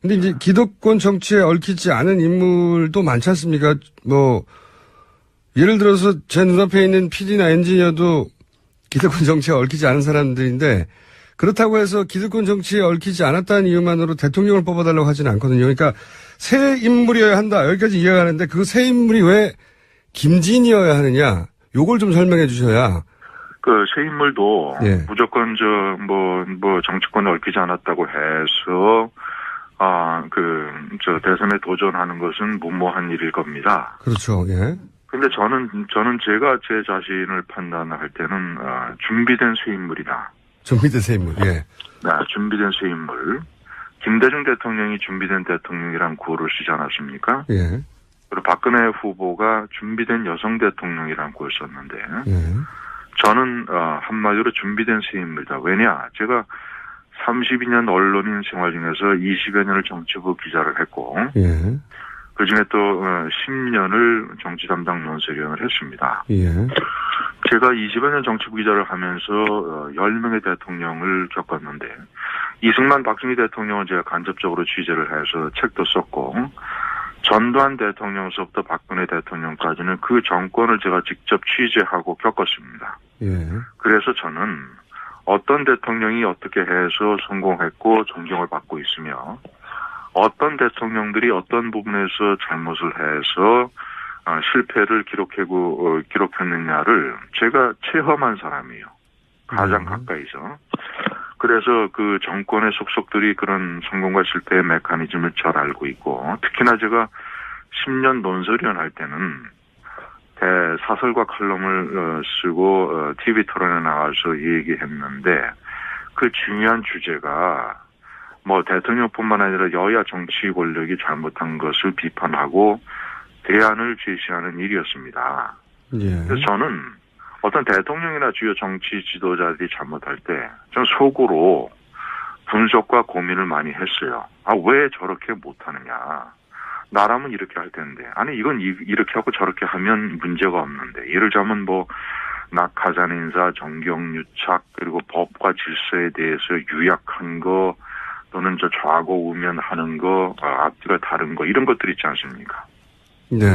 근데 이제 기득권 정치에 얽히지 않은 인물도 많지 않습니까? 예를 들어서 제 눈앞에 있는 PD나 엔지니어도 기득권 정치에 얽히지 않은 사람들인데 그렇다고 해서 기득권 정치에 얽히지 않았다는 이유만으로 대통령을 뽑아달라고 하지는 않거든요. 그러니까 새 인물이어야 한다. 여기까지 이해가 가는데 그 새 인물이 왜 김진이어야 하느냐. 요걸 좀 설명해 주셔야. 새 인물도 예. 무조건 정치권에 얽히지 않았다고 해서 대선에 도전하는 것은 무모한 일일 겁니다. 그렇죠. 예. 근데 저는 제가 제 자신을 판단할 때는 준비된 새 인물이다. 준비된 새 인물. 예. 네, 준비된 새 인물. 김대중 대통령이 준비된 대통령이란 구호를 쓰지 않았습니까? 예. 그리고 박근혜 후보가 준비된 여성 대통령이란 구호를 썼는데 예. 저는 한마디로 준비된 새 인물이다. 왜냐? 제가 32년 언론인 생활 중에서 20여 년을 정치부 기자를 했고 예. 그중에 또 10년을 정치 담당 논설위원을 했습니다. 예. 제가 20여 년 정치부 기자를 하면서 10명의 대통령을 겪었는데 이승만 박정희 대통령은 제가 간접적으로 취재를 해서 책도 썼고 전두환 대통령서부터 박근혜 대통령까지는 그 정권을 제가 직접 취재하고 겪었습니다. 예. 그래서 저는 어떤 대통령이 어떻게 해서 성공했고 존경을 받고 있으며 어떤 대통령들이 어떤 부분에서 잘못을 해서 실패를 기록했느냐를 제가 체험한 사람이에요. 가장 가까이서. 그래서 그 정권의 속속들이 그런 성공과 실패의 메커니즘을 잘 알고 있고 특히나 제가 10년 논설위원 할 때는 사설과 칼럼을 쓰고 TV 토론에 나와서 얘기했는데 그 중요한 주제가 뭐 대통령뿐만 아니라 여야 정치 권력이 잘못한 것을 비판하고 대안을 제시하는 일이었습니다. 예. 그래서 저는 어떤 대통령이나 주요 정치 지도자들이 잘못할 때 저는 속으로 분석과 고민을 많이 했어요. 왜 저렇게 못하느냐. 나라면 이렇게 할 텐데. 아니 이건 이렇게 하고 저렇게 하면 문제가 없는데. 예를 들자면 뭐 낙하산 인사, 정경유착 그리고 법과 질서에 대해서 유약한 거 또는 저 좌고 우면하는 거 앞뒤가 다른 거 이런 것들 있지 않습니까? 네.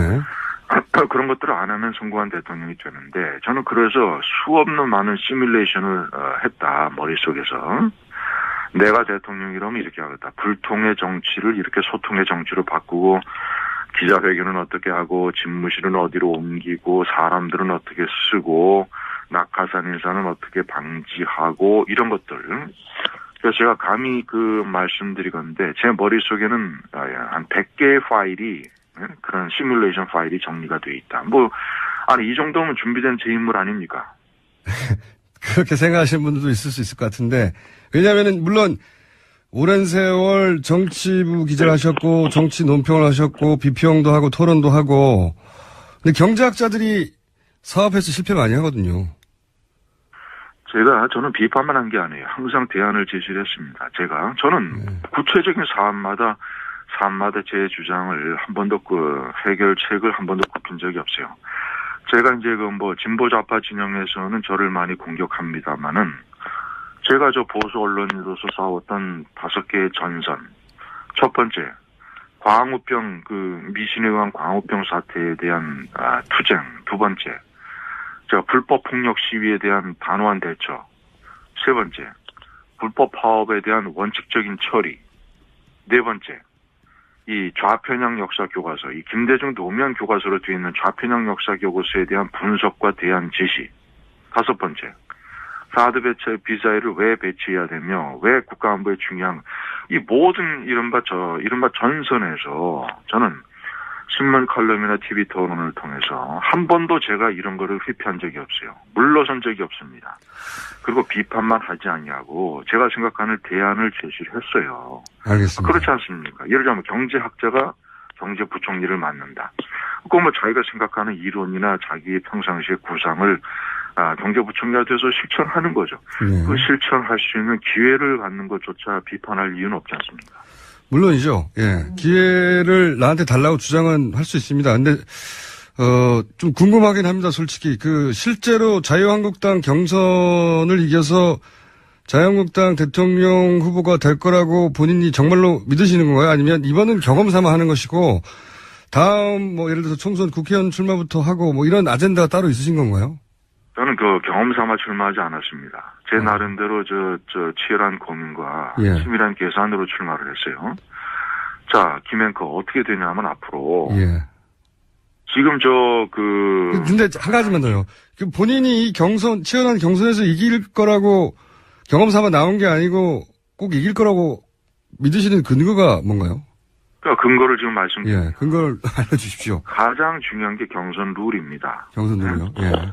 그런 것들을 안 하면 성공한 대통령이 되는데 저는 그래서 수없는 많은 시뮬레이션을 했다 머릿속에서 내가 대통령이라면 이렇게 하겠다. 불통의 정치를 이렇게 소통의 정치로 바꾸고 기자회견은 어떻게 하고 집무실은 어디로 옮기고 사람들은 어떻게 쓰고 낙하산 인사는 어떻게 방지하고 이런 것들. 그래서 제가 감히 그 말씀드리건데 제 머릿속에는 한 100개의 파일이 그런 시뮬레이션 파일이 정리가 돼 있다. 아니 이 정도면 준비된 제 인물 아닙니까? 그렇게 생각하시는 분들도 있을 수 있을 것 같은데 왜냐하면은 물론 오랜 세월 정치부 기자를 하셨고 정치 논평을 하셨고 비평도 하고 토론도 하고 근데 경제학자들이 사업에서 실패 많이 하거든요. 저는 비판만 한 게 아니에요. 항상 대안을 제시를 했습니다. 저는 구체적인 사안마다 제 주장을 한 번도 해결책을 한 번도 굽힌 적이 없어요. 제가 이제 진보 좌파 진영에서는 저를 많이 공격합니다만은 제가 보수 언론인으로서 싸웠던 5개의 전선. 첫 번째, 광우병 미신에 의한 광우병 사태에 대한 투쟁. 두 번째, 불법 폭력 시위에 대한 단호한 대처. 세 번째, 불법 파업에 대한 원칙적인 처리. 네 번째, 이 좌편향 역사 교과서, 이 김대중 노무현 교과서로 되어 있는 좌편향 역사 교과서에 대한 분석과 대안 제시. 5번째, 사드 미사일을 왜 배치해야 되며 왜 국가안보에 중요한 이 모든 이른바 전선에서 저는 신문 칼럼이나 TV 토론을 통해서 한 번도 제가 이런 거를 회피한 적이 없어요. 물러선 적이 없습니다. 그리고 비판만 하지 않냐고 제가 생각하는 대안을 제시를 했어요. 알겠습니다. 그렇지 않습니까? 예를 들면 경제학자가 경제부총리를 맡는다. 꼭 자기가 생각하는 이론이나 자기의 평상시의 구상을 경제부총리가 돼서 실천하는 거죠. 네. 그 실천할 수 있는 기회를 갖는 것조차 비판할 이유는 없지 않습니까? 물론이죠. 예. 기회를 나한테 달라고 주장은 할 수 있습니다. 근데, 좀 궁금하긴 합니다, 솔직히. 실제로 자유한국당 경선을 이겨서 자유한국당 대통령 후보가 될 거라고 본인이 정말로 믿으시는 건가요? 아니면 이번은 경험 삼아 하는 것이고, 다음, 예를 들어서 총선 국회의원 출마부터 하고, 이런 아젠다가 따로 있으신 건가요? 저는 경험 삼아 출마하지 않았습니다. 제 나름대로 치열한 고민과 예. 치밀한 계산으로 출마를 했어요. 자, 김앵커 어떻게 되냐면 앞으로. 예. 지금 근데 한 가지만 더요. 본인이 이 치열한 경선에서 이길 거라고 경험 삼아 나온 게 아니고 꼭 이길 거라고 믿으시는 근거가 뭔가요? 근거를 지금 말씀드립니다. 예. 근거를 알려주십시오. 가장 중요한 게 경선 룰입니다. 경선 룰이요? 예.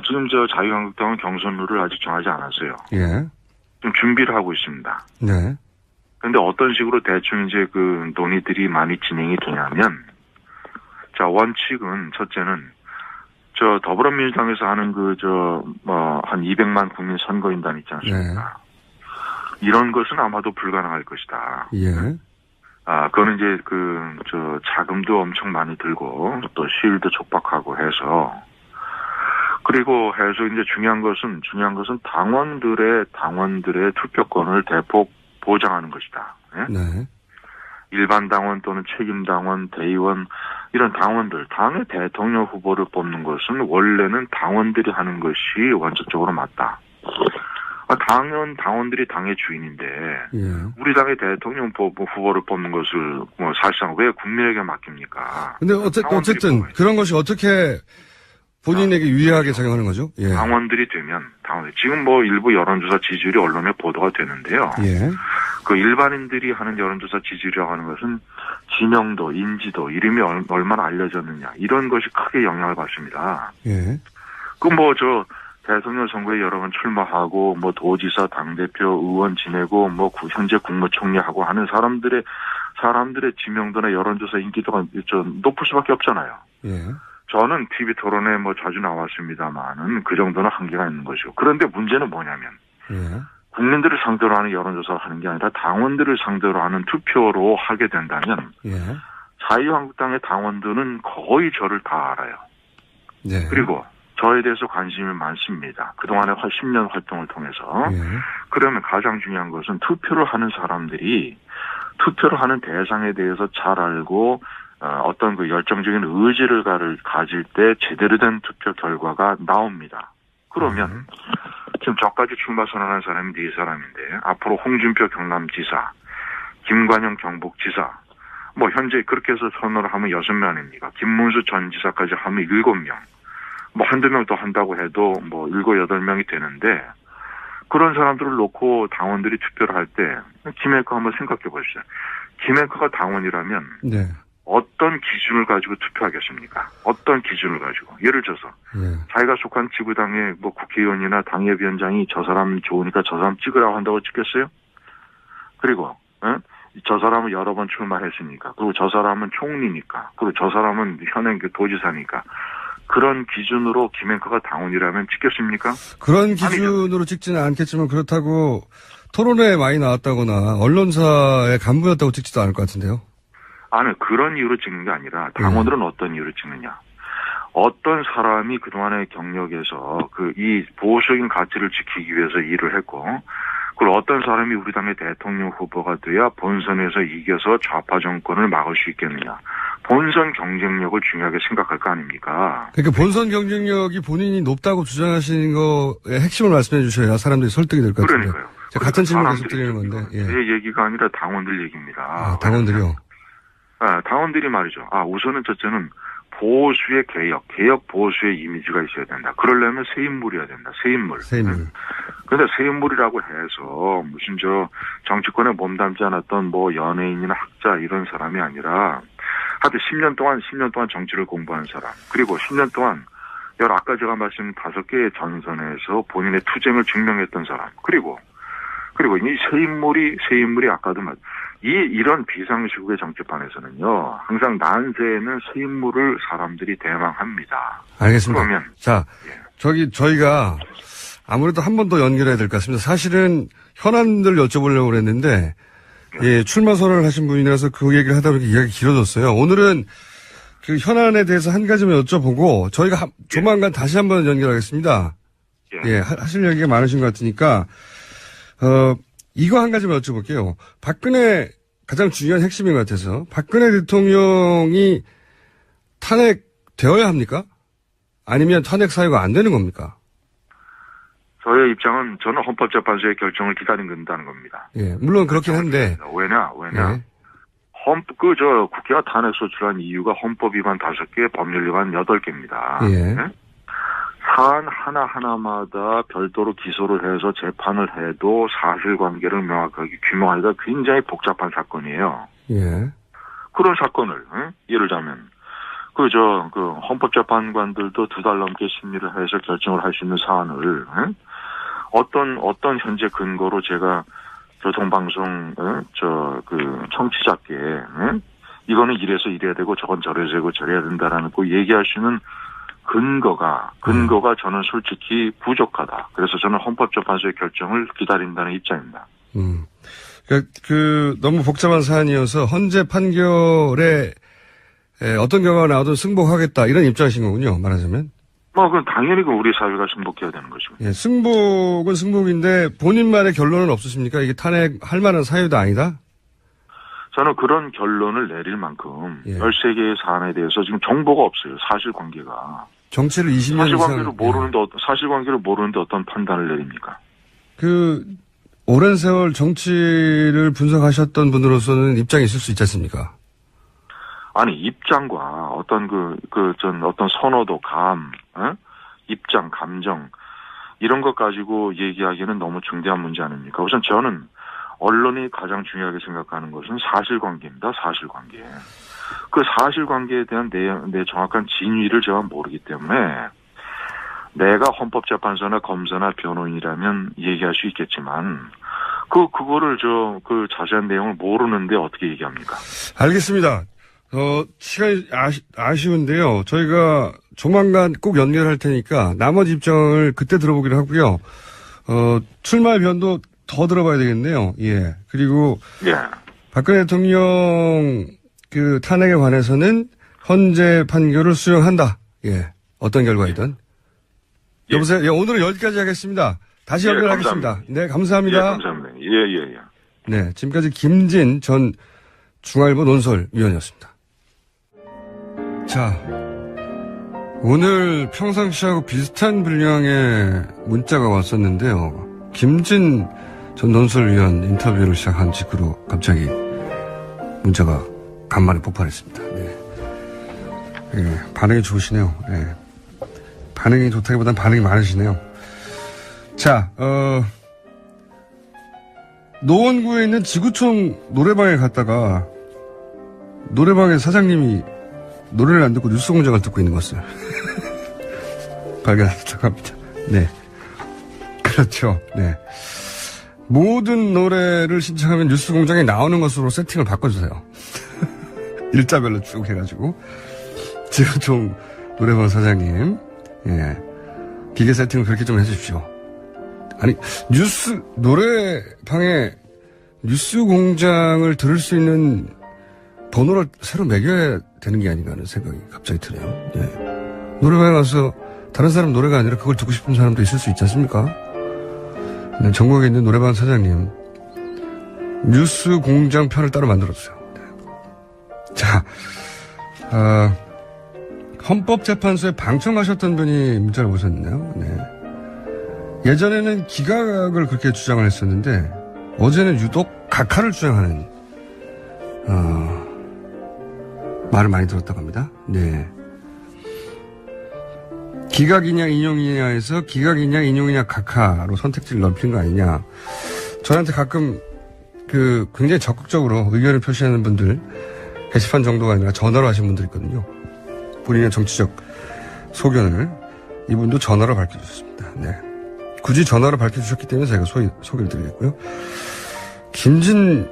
지금 자유한국당은 경선 룰을 아직 정하지 않았어요. 예. 좀 준비를 하고 있습니다. 네. 근데 어떤 식으로 대충 논의들이 많이 진행이 되냐면, 원칙은, 첫째는, 더불어민주당에서 하는 한 200만 국민 선거인단 있지 않습니까? 네. 이런 것은 아마도 불가능할 것이다. 예. 그거는 자금도 엄청 많이 들고, 또 시일도 촉박하고 해서, 그리고 해서 이제 중요한 것은 당원들의 투표권을 대폭 보장하는 것이다. 예? 네. 일반 당원 또는 책임 당원, 대의원 이런 당원들, 당의 대통령 후보를 뽑는 것은 원래는 당원들이 하는 것이 원칙적으로 맞다. 당원들이 당의 주인인데 예. 우리 당의 대통령 후보를 뽑는 것을 뭐 사실상 왜 국민에게 맡깁니까? 근데 어쨌든 그런 것이 어떻게 본인에게 유리하게 작용하는 거죠? 예. 당원들이 되면 지금 뭐 일부 여론조사 지지율이 언론에 보도가 되는데요. 예. 그 일반인들이 하는 여론조사 지지율이라고 하는 것은 지명도, 인지도, 이름이 얼마나 알려졌느냐 이런 것이 크게 영향을 받습니다. 예. 대통령 선거에 여러 번 출마하고 뭐 도지사, 당대표, 의원 지내고 뭐 현재 국무총리하고 하는 사람들의 지명도나 여론조사 인기도가 좀 높을 수밖에 없잖아요. 예. 저는 TV 토론에 뭐 자주 나왔습니다만은 그 정도는 한계가 있는 것이고. 그런데 문제는 뭐냐면 예. 국민들을 상대로 하는 여론조사를 하는 게 아니라 당원들을 상대로 하는 투표로 하게 된다면 예. 자유한국당의 당원들은 거의 저를 다 알아요. 네. 그리고 저에 대해서 관심이 많습니다. 그동안에 10년 활동을 통해서. 예. 그러면 가장 중요한 것은 투표를 하는 사람들이 투표를 하는 대상에 대해서 잘 알고 어떤 그 열정적인 의지를 가질 때 제대로 된 투표 결과가 나옵니다. 그러면 지금 저까지 출마 선언한 사람이 4사람인데 앞으로 홍준표 경남지사, 김관영 경북지사, 뭐 현재 그렇게 해서 선언을 하면 6명입니다. 김문수 전 지사까지 하면 7명. 뭐 한두 명 더 한다고 해도 뭐 7, 8명이 되는데 그런 사람들을 놓고 당원들이 투표를 할 때 김앤커 한번 생각해 보십시오. 김앤커가 당원이라면 네. 어떤 기준을 가지고 투표하겠습니까? 어떤 기준을 가지고. 예를 들어서 자기가 속한 지구당의 뭐 국회의원이나 당협위원장이 저 사람 좋으니까 저 사람 찍으라고 한다고 찍겠어요? 그리고 저 사람은 여러 번 출마했으니까, 그리고 저 사람은 총리니까, 그리고 저 사람은 현행 도지사니까 그런 기준으로 김앤커가 당원이라면 찍겠습니까? 그런 기준으로 찍지는 않겠지만 그렇다고 토론회에 많이 나왔다거나 언론사의 간부였다고 찍지도 않을 것 같은데요. 아니, 그런 이유로 찍는 게 아니라 당원들은 어떤 이유로 찍느냐. 어떤 사람이 그동안의 경력에서 이 보수적인 가치를 지키기 위해서 일을 했고, 그리고 어떤 사람이 우리 당의 대통령 후보가 돼야 본선에서 이겨서 좌파 정권을 막을 수 있겠느냐. 본선 경쟁력을 중요하게 생각할 거 아닙니까? 그러니까 본선 경쟁력이 본인이 높다고 주장하시는 거의 핵심을 말씀해 주셔야 사람들이 설득이 될 것 같은데. 그러니까요. 제가 같은 질문 계속 드리는 건데. 예. 제 얘기가 아니라 당원들 얘기입니다. 아, 당원들이요? 당원들이 말이죠. 우선은 첫째는 보수의 개혁 보수의 이미지가 있어야 된다. 그러려면 새 인물이어야 된다. 새 인물. 그런데 새 인물이라고 해서 무슨 정치권에 몸담지 않았던 뭐 연예인이나 학자 이런 사람이 아니라 하여튼 10년 동안 정치를 공부한 사람. 그리고 10년 동안 아까 제가 말씀드린 5개의 전선에서 본인의 투쟁을 증명했던 사람. 그리고 이 새 인물이 아까도 이런 비상시국의 정치판에서는요, 항상 난세에는 새 인물을 사람들이 대망합니다. 알겠습니다. 그러면. 자, 저희가 아무래도 한 번 더 연결해야 될 것 같습니다. 사실은 현안들 여쭤보려고 그랬는데, 예, 출마 선언을 하신 분이라서 그 얘기를 하다 보니까 이야기 길어졌어요. 오늘은 그 현안에 대해서 한 가지만 여쭤보고, 저희가 조만간 다시 한번 연결하겠습니다. 예, 하실 얘기가 많으신 것 같으니까, 이거 한 가지만 여쭤볼게요. 박근혜 가장 중요한 핵심인 것 같아서 박근혜 대통령이 탄핵되어야 합니까? 아니면 탄핵 사유가 안 되는 겁니까? 저의 입장은 저는 헌법재판소의 결정을 기다린다는 겁니다. 예, 물론 그렇긴 한데. 왜냐? 예. 국회가 탄핵 소추한 이유가 헌법 위반 5개, 법률 위반 8개입니다. 예. 사안 하나하나마다 별도로 기소를 해서 재판을 해도 사실관계를 명확하게 규명하기가 굉장히 복잡한 사건이에요. 예. 그런 사건을, 예를 들자면, 헌법재판관들도 2달 넘게 심리를 해서 결정을 할 수 있는 사안을, 어떤 현재 근거로 제가 교통방송, 청취자께, 이거는 이래서 이래야 되고 저건 저래서 되고 저래야 된다라는 거 얘기할 수 있는 근거가 저는 솔직히 부족하다. 그래서 저는 헌법재판소의 결정을 기다린다는 입장입니다. 너무 복잡한 사안이어서 헌재 판결에 어떤 결과가 나와도 승복하겠다 이런 입장이신 거군요. 말하자면. 그건 당연히 우리 사회가 승복해야 되는 거죠. 예, 승복은 승복인데 본인만의 결론은 없으십니까? 이게 탄핵할 만한 사유도 아니다? 저는 그런 결론을 내릴 만큼 예. 13개의 사안에 대해서 지금 정보가 없어요. 사실관계가. 정치를 20년 사실관계를 이상. 모르는데 사실관계를 모르는데 어떤 판단을 내립니까? 오랜 세월 정치를 분석하셨던 분으로서는 입장이 있을 수 있지 않습니까? 아니, 입장과 어떤 어떤 선호도, 입장, 감정, 이런 것 가지고 얘기하기는 너무 중대한 문제 아닙니까? 우선 저는 언론이 가장 중요하게 생각하는 것은 사실관계입니다, 사실관계. 그 사실관계에 대한 내 정확한 진위를 제가 모르기 때문에 내가 헌법재판소나 검사나 변호인이라면 얘기할 수 있겠지만, 그거를 자세한 내용을 모르는데 어떻게 얘기합니까? 알겠습니다. 시간이 아쉬운데요. 저희가 조만간 꼭 연결할 테니까 나머지 입장을 그때 들어보기로 하고요. 출마 변도 더 들어봐야 되겠네요. 예. 그리고. 예. 박근혜 대통령 탄핵에 관해서는 헌재 판결을 수용한다. 예. 어떤 결과이든. 예. 여보세요? 예, 오늘은 여기까지 하겠습니다. 다시 연결하겠습니다. 감사합니다. 네, 감사합니다. 예, 감사합니다. 예. 네, 지금까지 김진 전 중앙일보 논설위원이었습니다. 자, 오늘 평상시하고 비슷한 분량의 문자가 왔었는데요. 김진 전 논설위원 인터뷰를 시작한 직후로 갑자기 문자가 간만에 폭발했습니다. 네. 예, 반응이 좋으시네요. 예. 반응이 좋다기보단 반응이 많으시네요. 자, 노원구에 있는 지구촌 노래방에 갔다가 노래방의 사장님이 노래를 안 듣고 뉴스 공장을 듣고 있는 것을 발견했다고 합니다. 네. 그렇죠. 네. 모든 노래를 신청하면 뉴스 공장에 나오는 것으로 세팅을 바꿔주세요. 일자별로 쭉 해가지고. 지구촌 노래방 사장님. 예. 기계 세팅을 그렇게 좀 해주십시오. 아니, 노래방에 뉴스 공장을 들을 수 있는 번호를 새로 매겨야 되는 게 아닌가 하는 생각이 갑자기 드네요. 예. 노래방에 가서 다른 사람 노래가 아니라 그걸 듣고 싶은 사람도 있을 수 있지 않습니까? 네, 전국에 있는 노래방 사장님, 뉴스 공장 편을 따로 만들어주세요. 네. 자, 헌법재판소에 방청하셨던 분이 문자를 보셨네요. 네. 예전에는 기각을 그렇게 주장을 했었는데 어제는 유독 각하를 주장하는 말을 많이 들었다고 합니다. 네. 기각이냐 인용이냐에서 기각이냐 인용이냐 각하로 선택지를 넓힌 거 아니냐. 저한테 가끔 굉장히 적극적으로 의견을 표시하는 분들, 게시판 정도가 아니라 전화로 하신 분들이 있거든요. 본인의 정치적 소견을 이분도 전화로 밝혀주셨습니다. 네. 굳이 전화로 밝혀주셨기 때문에 제가 소개를 드리겠고요. 김진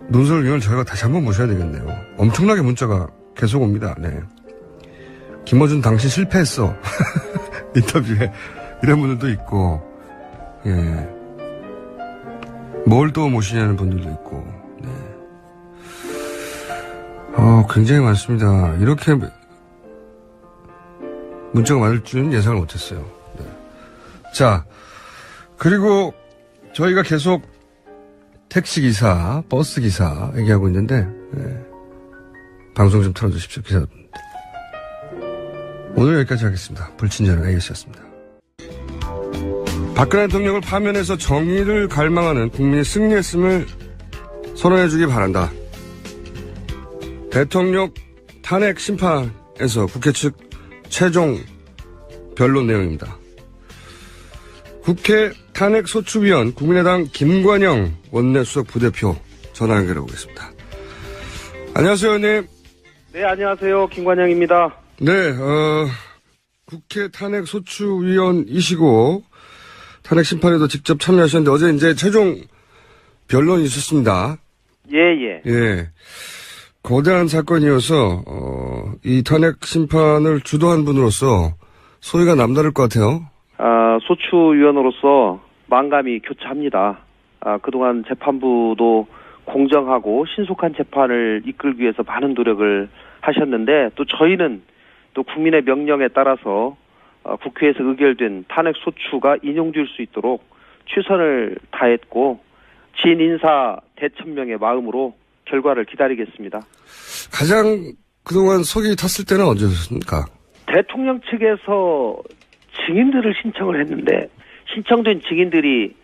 논설위원을 저희가 다시 한번 모셔야 되겠네요. 엄청나게 문자가 계속 옵니다. 네. 김어준 당신 실패했어. 인터뷰에 이런 분들도 있고, 예. 뭘 또 모시냐는 분들도 있고, 네. 굉장히 많습니다. 이렇게 문자가 많을 줄은 예상을 못했어요. 네. 자, 그리고 저희가 계속 택시기사, 버스기사 얘기하고 있는데, 네. 방송 좀 틀어주십시오, 기사분들. 오늘 여기까지 하겠습니다. 불친절한 AS였습니다. 박근혜 대통령을 파면해서 정의를 갈망하는 국민이 승리했음을 선언해주기 바란다. 대통령 탄핵 심판에서 국회 측 최종 변론 내용입니다. 국회 탄핵소추위원 국민의당 김관영 원내수석 부대표 전화 연결해 보겠습니다. 안녕하세요, 의원님. 네, 안녕하세요. 김관영입니다. 네, 국회 탄핵소추위원이시고 탄핵 심판에도 직접 참여하셨는데 어제 이제 최종 변론이 있었습니다. 예. 예. 거대한 사건이어서 이 탄핵 심판을 주도한 분으로서 소리가 남다를 것 같아요. 소추위원으로서 만감이 교차합니다. 그동안 재판부도 공정하고 신속한 재판을 이끌기 위해서 많은 노력을 하셨는데 또 저희는 또 국민의 명령에 따라서 국회에서 의결된 탄핵 소추가 인용될 수 있도록 최선을 다했고 진 인사 대천명의 마음으로 결과를 기다리겠습니다. 가장 그동안 속이 탔을 때는 언제였습니까? 대통령 측에서 증인들을 신청을 했는데 신청된 증인들이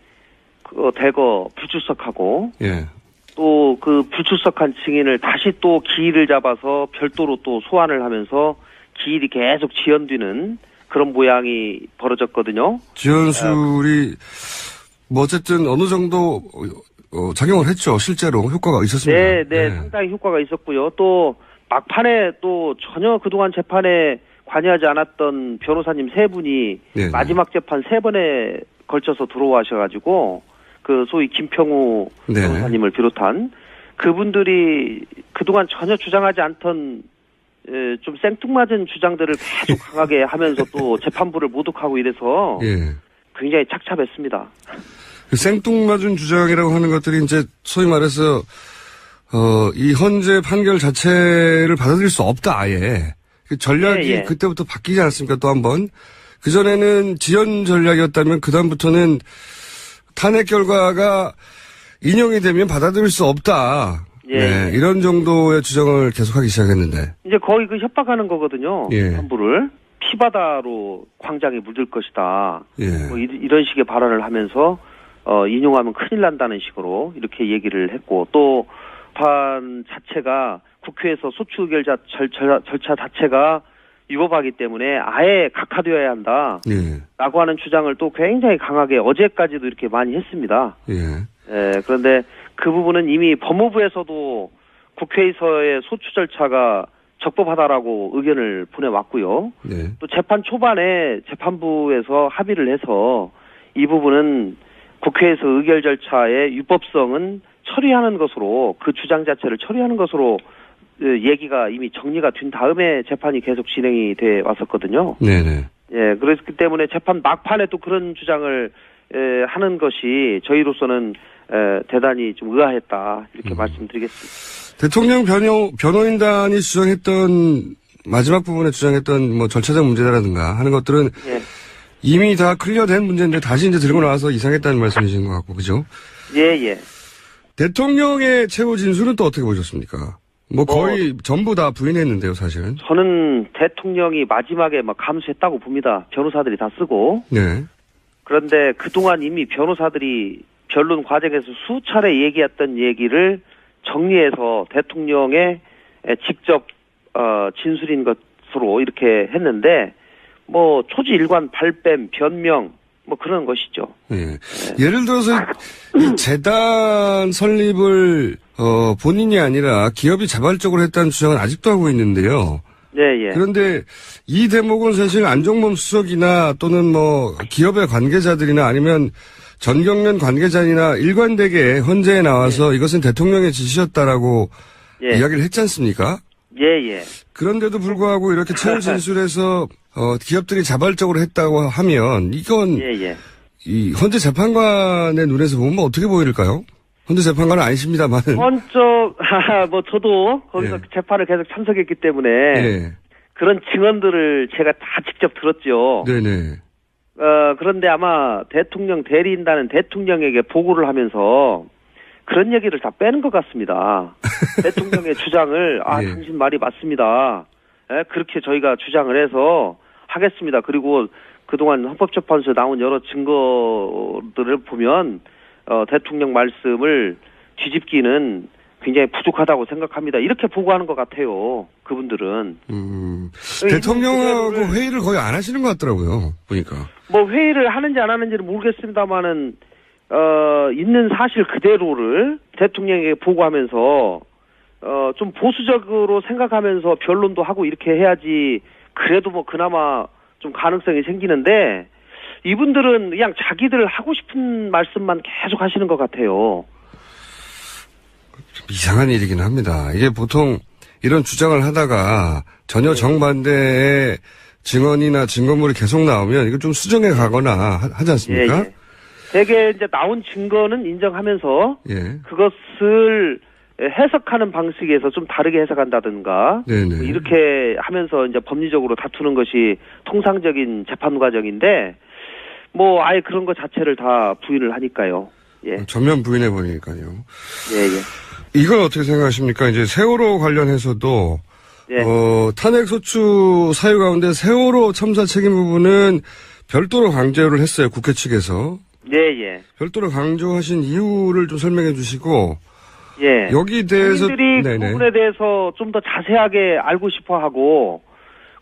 대거 불출석하고 예. 또 그 불출석한 증인을 다시 또 기일을 잡아서 별도로 또 소환을 하면서 기일이 계속 지연되는 그런 모양이 벌어졌거든요. 지연술이 뭐 어쨌든 어느 정도 작용을 했죠. 실제로 효과가 있었습니다. 네, 상당히 효과가 있었고요. 또 막판에 또 전혀 그동안 재판에 관여하지 않았던 변호사님 3분이 네. 마지막 재판 3번에 걸쳐서 들어와셔가지고 그 소위 김평우 네. 변호사님을 비롯한 그분들이 그동안 전혀 주장하지 않던 좀 생뚱맞은 주장들을 계속 강하게 하면서 또 재판부를 모독하고 이래서 예. 굉장히 착잡했습니다. 그 생뚱맞은 주장이라고 하는 것들이 이제 소위 말해서 이 헌재 판결 자체를 받아들일 수 없다 아예. 그 전략이 그때부터 바뀌지 않았습니까? 또 한 번. 그전에는 지연 전략이었다면 그다음부터는 탄핵 결과가 인용이 되면 받아들일 수 없다. 네, 이런 정도의 주장을 계속하기 시작했는데. 이제 거의 그 협박하는 거거든요. 예. 판부를. 피바다로 광장에 물들 것이다. 예. 뭐 이런 식의 발언을 하면서 인용하면 큰일 난다는 식으로 이렇게 얘기를 했고 또 판 자체가 국회에서 소추 의결 절차 자체가 위법하기 때문에 아예 각하되어야 한다. 예. 라고 하는 주장을 또 굉장히 강하게 어제까지도 이렇게 많이 했습니다. 예. 그런데 그 부분은 이미 법무부에서도 국회에서의 소추 절차가 적법하다라고 의견을 보내왔고요. 네. 또 재판 초반에 재판부에서 합의를 해서 이 부분은 국회에서 의결 절차의 유법성은 처리하는 것으로 그 주장 자체를 처리하는 것으로 얘기가 이미 정리가 된 다음에 재판이 계속 진행이 돼 왔었거든요. 네네. 예, 그렇기 때문에 재판 막판에 또 그런 주장을 하는 것이 저희로서는 대단히 좀 의아했다 이렇게 말씀드리겠습니다. 대통령 변호인단이 주장했던 마지막 부분에 주장했던 뭐 절차적 문제라든가 하는 것들은 이미 다 클리어된 문제인데 다시 이제 들고 나와서 이상했다는 말씀이신 것 같고 그죠? 예. 대통령의 최후 진술은 또 어떻게 보셨습니까? 뭐 거의 전부 다 부인했는데요, 사실은. 저는 대통령이 마지막에 막 감수했다고 봅니다. 변호사들이 다 쓰고. 네. 그런데 그동안 이미 변호사들이 변론 과정에서 수차례 얘기했던 얘기를 정리해서 대통령의 직접 진술인 것으로 이렇게 했는데 뭐 초지일관 발뺌, 변명 뭐 그런 것이죠. 예. 예를 들어서 이 재단 설립을 본인이 아니라 기업이 자발적으로 했다는 주장은 아직도 하고 있는데요. 예. 그런데 이 대목은 사실 안종범 수석이나 또는 뭐 기업의 관계자들이나 아니면 전경련 관계자나 일관되게 헌재에 나와서 이것은 대통령의 지시였다라고 이야기를 했지 않습니까? 예. 그런데도 불구하고 이렇게 최후 진술에서 기업들이 자발적으로 했다고 하면 이건 이 헌재 재판관의 눈에서 보면 어떻게 보일까요? 헌재 재판관은 아니십니다만. 뭐 저도 거기서 재판을 계속 참석했기 때문에 그런 증언들을 제가 다 직접 들었죠. 네네. 그런데 아마 대통령 대리인단은 대통령에게 보고를 하면서 그런 얘기를 다 빼는 것 같습니다. 대통령의 주장을 당신 말이 맞습니다. 그렇게 저희가 주장을 해서 하겠습니다. 그리고 그동안 헌법재판소에 나온 여러 증거들을 보면 대통령 말씀을 뒤집기는 굉장히 부족하다고 생각합니다. 이렇게 보고하는 것 같아요. 그분들은. 대통령하고 회의를 거의 안 하시는 것 같더라고요. 보니까. 뭐 회의를 하는지 안 하는지는 모르겠습니다만은 있는 사실 그대로를 대통령에게 보고하면서 좀 보수적으로 생각하면서 변론도 하고 이렇게 해야지 그래도 뭐 그나마 좀 가능성이 생기는데 이분들은 그냥 자기들 하고 싶은 말씀만 계속 하시는 것 같아요. 좀 이상한 일이긴 합니다. 이게 보통 이런 주장을 하다가 전혀 정반대의 증언이나 증거물이 계속 나오면 이걸 좀 수정해 가거나 하지 않습니까? 대개 이제 나온 증거는 인정하면서 그것을 해석하는 방식에서 좀 다르게 해석한다든가 네네. 이렇게 하면서 이제 법리적으로 다투는 것이 통상적인 재판 과정인데 뭐 아예 그런 것 자체를 다 부인을 하니까요. 예. 전면 부인해 버리니까요. 예. 이건 어떻게 생각하십니까? 이제 세월호 관련해서도 예. 탄핵 소추 사유 가운데 세월호 참사 책임 부분은 별도로 강조를 했어요. 국회 측에서. 예. 별도로 강조하신 이유를 좀 설명해 주시고. 예. 여기 대해서 국민들이 그 부분에 대해서 좀 더 자세하게 알고 싶어하고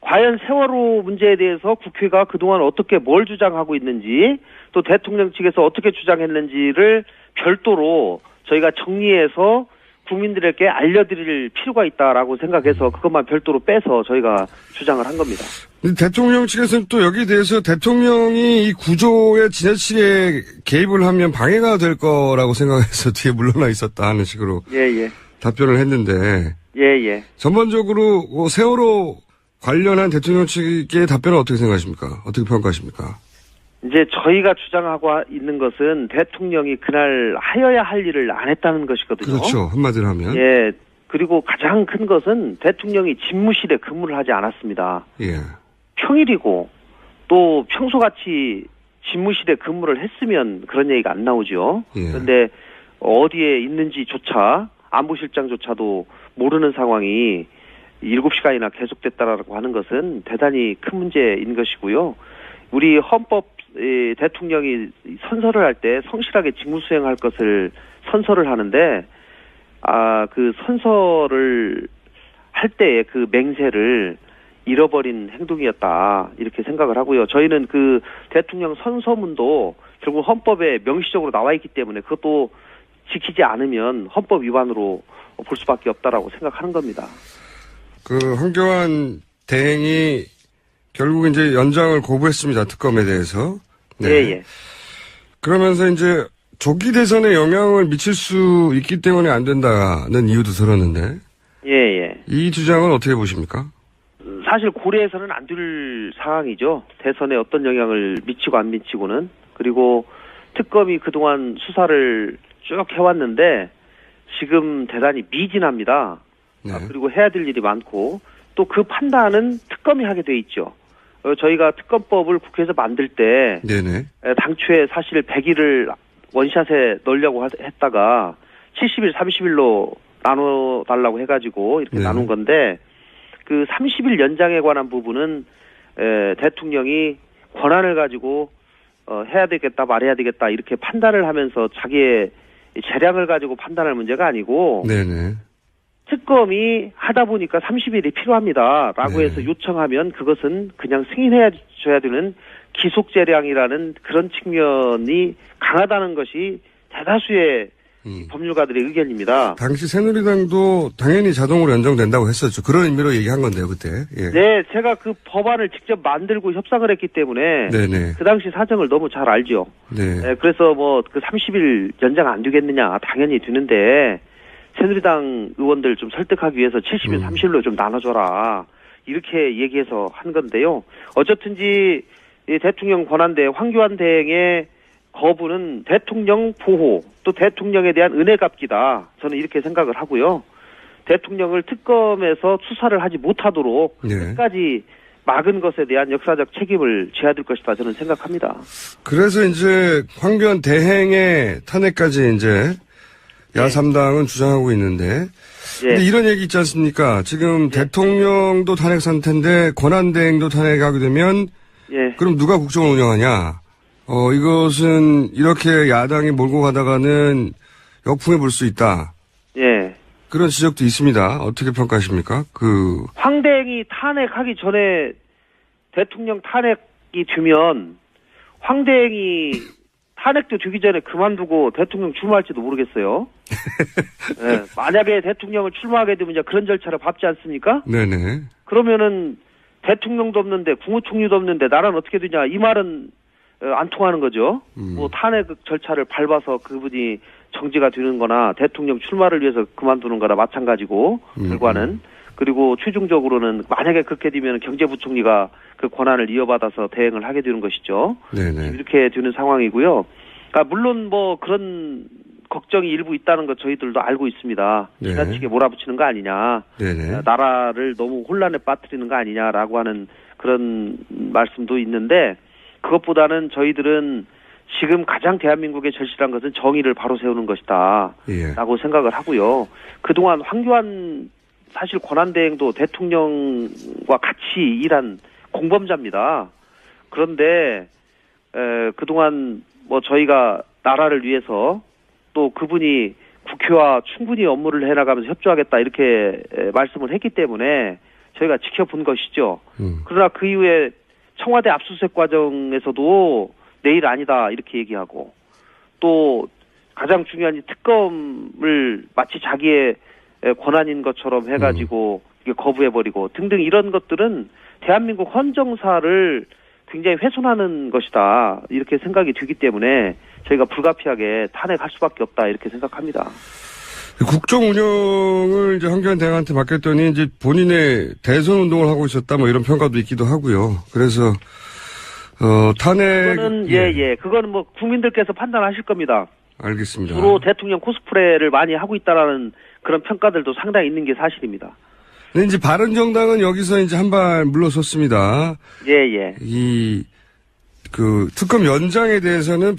과연 세월호 문제에 대해서 국회가 그동안 어떻게 뭘 주장하고 있는지 또 대통령 측에서 어떻게 주장했는지를 별도로 저희가 정리해서 국민들에게 알려드릴 필요가 있다라고 생각해서 그것만 별도로 빼서 저희가 주장을 한 겁니다. 대통령 측에서는 또 여기에 대해서 대통령이 이 구조에 지나치게 개입을 하면 방해가 될 거라고 생각해서 뒤에 물러나 있었다 하는 식으로 답변을 했는데 전반적으로 세월호 관련한 대통령 측의 답변은 어떻게 생각하십니까? 어떻게 평가하십니까? 이제 저희가 주장하고 있는 것은 대통령이 그날 하여야 할 일을 안 했다는 것이거든요. 그렇죠. 한마디로 하면. 예. 그리고 가장 큰 것은 대통령이 집무실에 근무를 하지 않았습니다. 예. 평일이고 또 평소같이 집무실에 근무를 했으면 그런 얘기가 안 나오죠. 예. 그런데 어디에 있는지조차 안보실장조차도 모르는 상황이 7시간이나 계속됐다라고 하는 것은 대단히 큰 문제인 것이고요. 우리 헌법 대통령이 선서를 할 때 성실하게 직무 수행할 것을 선서를 하는데 그 선서를 할 때의 그 맹세를 잃어버린 행동이었다 이렇게 생각을 하고요. 저희는 그 대통령 선서문도 결국 헌법에 명시적으로 나와 있기 때문에 그것도 지키지 않으면 헌법 위반으로 볼 수밖에 없다라고 생각하는 겁니다. 그 황교안 대행이 결국 이제 연장을 거부했습니다. 특검에 대해서. 네. 예. 그러면서 이제 조기 대선에 영향을 미칠 수 있기 때문에 안 된다는 이유도 들었는데. 예. 이 주장은 어떻게 보십니까? 사실 고려해서는 안 될 상황이죠. 대선에 어떤 영향을 미치고 안 미치고는. 그리고 특검이 그동안 수사를 쭉 해왔는데 지금 대단히 미진합니다. 네. 그리고 해야 될 일이 많고 또 그 판단은 특검이 하게 돼 있죠. 저희가 특검법을 국회에서 만들 때 네네. 당초에 사실 100일을 원샷에 넣으려고 했다가 70일, 30일로 나눠달라고 해가지고 이렇게 나눈 건데 그 30일 연장에 관한 부분은 대통령이 권한을 가지고 해야 되겠다 말해야 되겠다 이렇게 판단을 하면서 자기의 재량을 가지고 판단할 문제가 아니고 네네. 특검이 하다 보니까 30일이 필요합니다라고 해서 요청하면 그것은 그냥 승인해줘야 되는 기속재량이라는 그런 측면이 강하다는 것이 대다수의 법률가들의 의견입니다. 당시 새누리당도 당연히 자동으로 연장된다고 했었죠. 그런 의미로 얘기한 건데요, 그때. 예. 네, 제가 그 법안을 직접 만들고 협상을 했기 때문에 네네. 그 당시 사정을 너무 잘 알죠. 네. 그래서 뭐 그 30일 연장 안 되겠느냐 당연히 되는데 새누리당 의원들 좀 설득하기 위해서 70일, 30일로 좀 나눠줘라. 이렇게 얘기해서 한 건데요. 어쨌든지 이 대통령 권한대 황교안 대행의 거부는 대통령 보호 또 대통령에 대한 은혜 갚기다. 저는 이렇게 생각을 하고요. 대통령을 특검에서 수사를 하지 못하도록 끝까지 막은 것에 대한 역사적 책임을 져야 될 것이다. 저는 생각합니다. 그래서 이제 황교안 대행의 탄핵까지 이제 야3당은 주장하고 있는데 근데 이런 얘기 있지 않습니까? 지금 대통령도 탄핵 상태인데 권한대행도 탄핵하게 되면 그럼 누가 국정을 운영하냐? 이것은 이렇게 야당이 몰고 가다가는 역풍에 불 수 있다. 그런 지적도 있습니다. 어떻게 평가하십니까? 황대행이 탄핵하기 전에 대통령 탄핵이 되면 황대행이 탄핵도 되기 전에 그만두고 대통령 출마할지도 모르겠어요. 만약에 대통령을 출마하게 되면 이제 그런 절차를 밟지 않습니까? 네네. 그러면은 대통령도 없는데 국무총리도 없는데 나라는 어떻게 되냐 이 말은 안 통하는 거죠. 뭐 탄핵 절차를 밟아서 그분이 정지가 되는 거나 대통령 출마를 위해서 그만두는 거나 마찬가지고 결과는. 그리고 최종적으로는 만약에 그렇게 되면 경제부총리가 그 권한을 이어받아서 대행을 하게 되는 것이죠. 네네. 이렇게 되는 상황이고요. 그러니까 물론 뭐 그런 걱정이 일부 있다는 거 저희들도 알고 있습니다. 네. 지나치게 몰아붙이는 거 아니냐. 네네. 나라를 너무 혼란에 빠뜨리는 거 아니냐라고 하는 그런 말씀도 있는데 그것보다는 저희들은 지금 가장 대한민국에 절실한 것은 정의를 바로 세우는 것이다. 예. 라고 생각을 하고요. 그동안 황교안 사실 권한대행도 대통령과 같이 일한 공범자입니다. 그런데 그동안 뭐 저희가 나라를 위해서 또 그분이 국회와 충분히 업무를 해나가면서 협조하겠다 이렇게 말씀을 했기 때문에 저희가 지켜본 것이죠. 그러나 그 이후에 청와대 압수수색 과정에서도 내일 아니다 이렇게 얘기하고 또 가장 중요한 이 특검을 마치 자기의 권한인 것처럼 해가지고 이게 거부해버리고 등등 이런 것들은 대한민국 헌정사를 굉장히 훼손하는 것이다 이렇게 생각이 들기 때문에 저희가 불가피하게 탄핵할 수밖에 없다 이렇게 생각합니다. 국정 운영을 이제 황교안 대행한테 맡겼더니 이제 본인의 대선 운동을 하고 있었다 뭐 이런 평가도 있기도 하고요. 그래서 탄핵 그거는 그거는 뭐 국민들께서 판단하실 겁니다. 알겠습니다. 주로 대통령 코스프레를 많이 하고 있다라는 그런 평가들도 상당히 있는 게 사실입니다. 근데 이제 바른정당은 여기서 이제 한 발 물러섰습니다. 특검 연장에 대해서는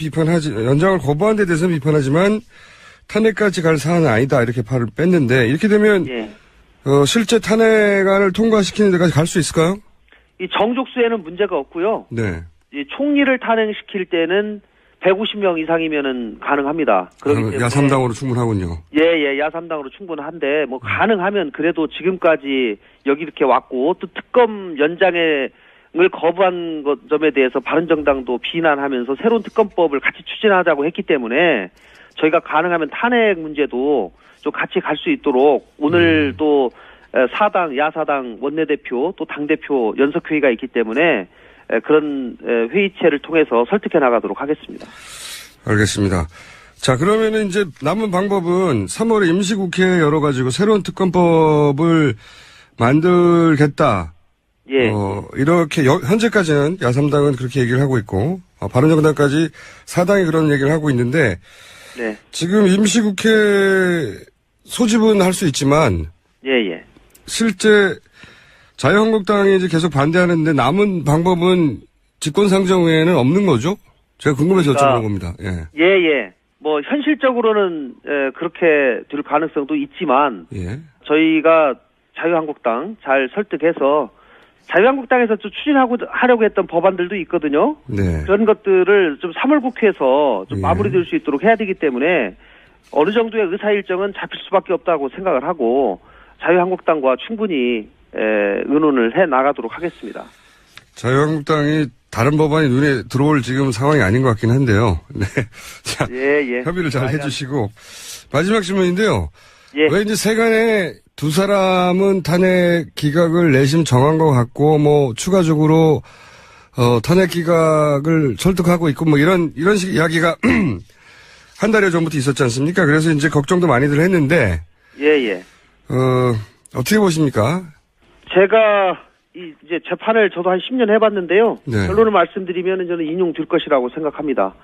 연장을 거부한 데 대해서는 비판하지만 탄핵까지 갈 사안은 아니다. 이렇게 발을 뺐는데, 이렇게 되면, 실제 탄핵안을 통과시키는 데까지 갈 수 있을까요? 이 정족수에는 문제가 없고요. 네. 이 총리를 탄핵시킬 때는 150명 이상이면은 가능합니다. 그렇기 때문에 야삼당으로 충분하군요. 야삼당으로 충분한데 뭐 가능하면 그래도 지금까지 여기 이렇게 왔고 또 특검 연장을 거부한 점에 대해서 바른정당도 비난하면서 새로운 특검법을 같이 추진하자고 했기 때문에 저희가 가능하면 탄핵 문제도 좀 같이 갈 수 있도록 오늘 또 야사당 원내대표 또 당대표 연석회의가 있기 때문에 그런 회의체를 통해서 설득해 나가도록 하겠습니다. 알겠습니다. 자, 그러면은 이제 남은 방법은 3월에 임시국회 열어가지고 새로운 특검법을 만들겠다. 이렇게 현재까지는 야삼당은 그렇게 얘기를 하고 있고 바른정당까지 사당이 그런 얘기를 하고 있는데 지금 임시국회 소집은 할 수 있지만 실제 자유한국당이 이제 계속 반대하는데 남은 방법은 직권상정 외에는 없는 거죠? 제가 궁금해서 여쭤보는 겁니다. 뭐 현실적으로는 그렇게 될 가능성도 있지만 저희가 자유한국당 잘 설득해서 자유한국당에서 좀 하려고 했던 법안들도 있거든요. 그런 것들을 좀 3월 국회에서 좀 마무리될 수 있도록 해야 되기 때문에 어느 정도의 의사 일정은 잡힐 수밖에 없다고 생각을 하고 자유한국당과 충분히 의논을 해 나가도록 하겠습니다. 자유한국당이 다른 법안이 눈에 들어올 지금 상황이 아닌 것 같긴 한데요. 자, 협의를 잘 해주시고 마지막 질문인데요. 왜 이제 세간에 두 사람은 탄핵 기각을 내심 정한 것 같고 뭐 추가적으로 탄핵 기각을 설득하고 있고 뭐 이런 식 이야기가 한 달여 전부터 있었지 않습니까? 그래서 이제 걱정도 많이들 했는데 어떻게 보십니까? 제가 이제 재판을 저도 한 10년 해봤는데요. 결론을 말씀드리면 저는 인용될 것이라고 생각합니다.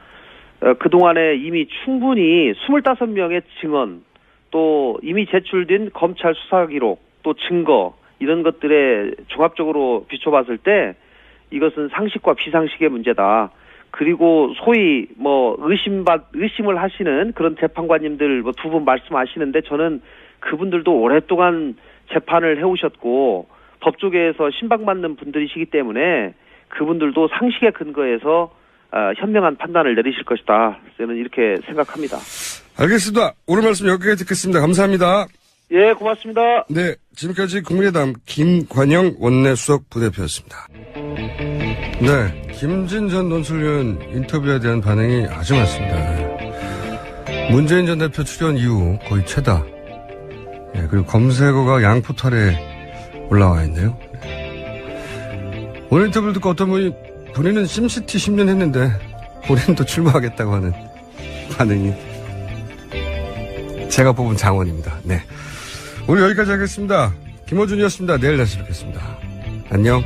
그동안에 이미 충분히 25명의 증언, 또 이미 제출된 검찰 수사 기록, 또 증거 이런 것들에 종합적으로 비춰봤을 때 이것은 상식과 비상식의 문제다. 그리고 소위 뭐 의심을 하시는 그런 재판관님들 뭐 두 분 말씀하시는데 저는 그분들도 오랫동안 재판을 해오셨고 법조계에서 신박맞는 분들이시기 때문에 그분들도 상식에 근거해서 현명한 판단을 내리실 것이다. 저는 이렇게 생각합니다. 알겠습니다. 오늘 말씀 여기까지 듣겠습니다. 감사합니다. 고맙습니다. 네, 지금까지 국민의당 김관영 원내수석 부대표였습니다. 네, 김진 전 논술위원 인터뷰에 대한 반응이 아주 많습니다. 문재인 전 대표 출연 이후 거의 최다. 그리고 검색어가 양포탈에 올라와 있네요. 오늘 인터뷰를 듣고 어떤 분이 본인은 심시티 10년 했는데 본인도 출마하겠다고 하는 반응이 제가 뽑은 장원입니다. 네, 오늘 여기까지 하겠습니다. 김어준이었습니다. 내일 다시 뵙겠습니다. 안녕.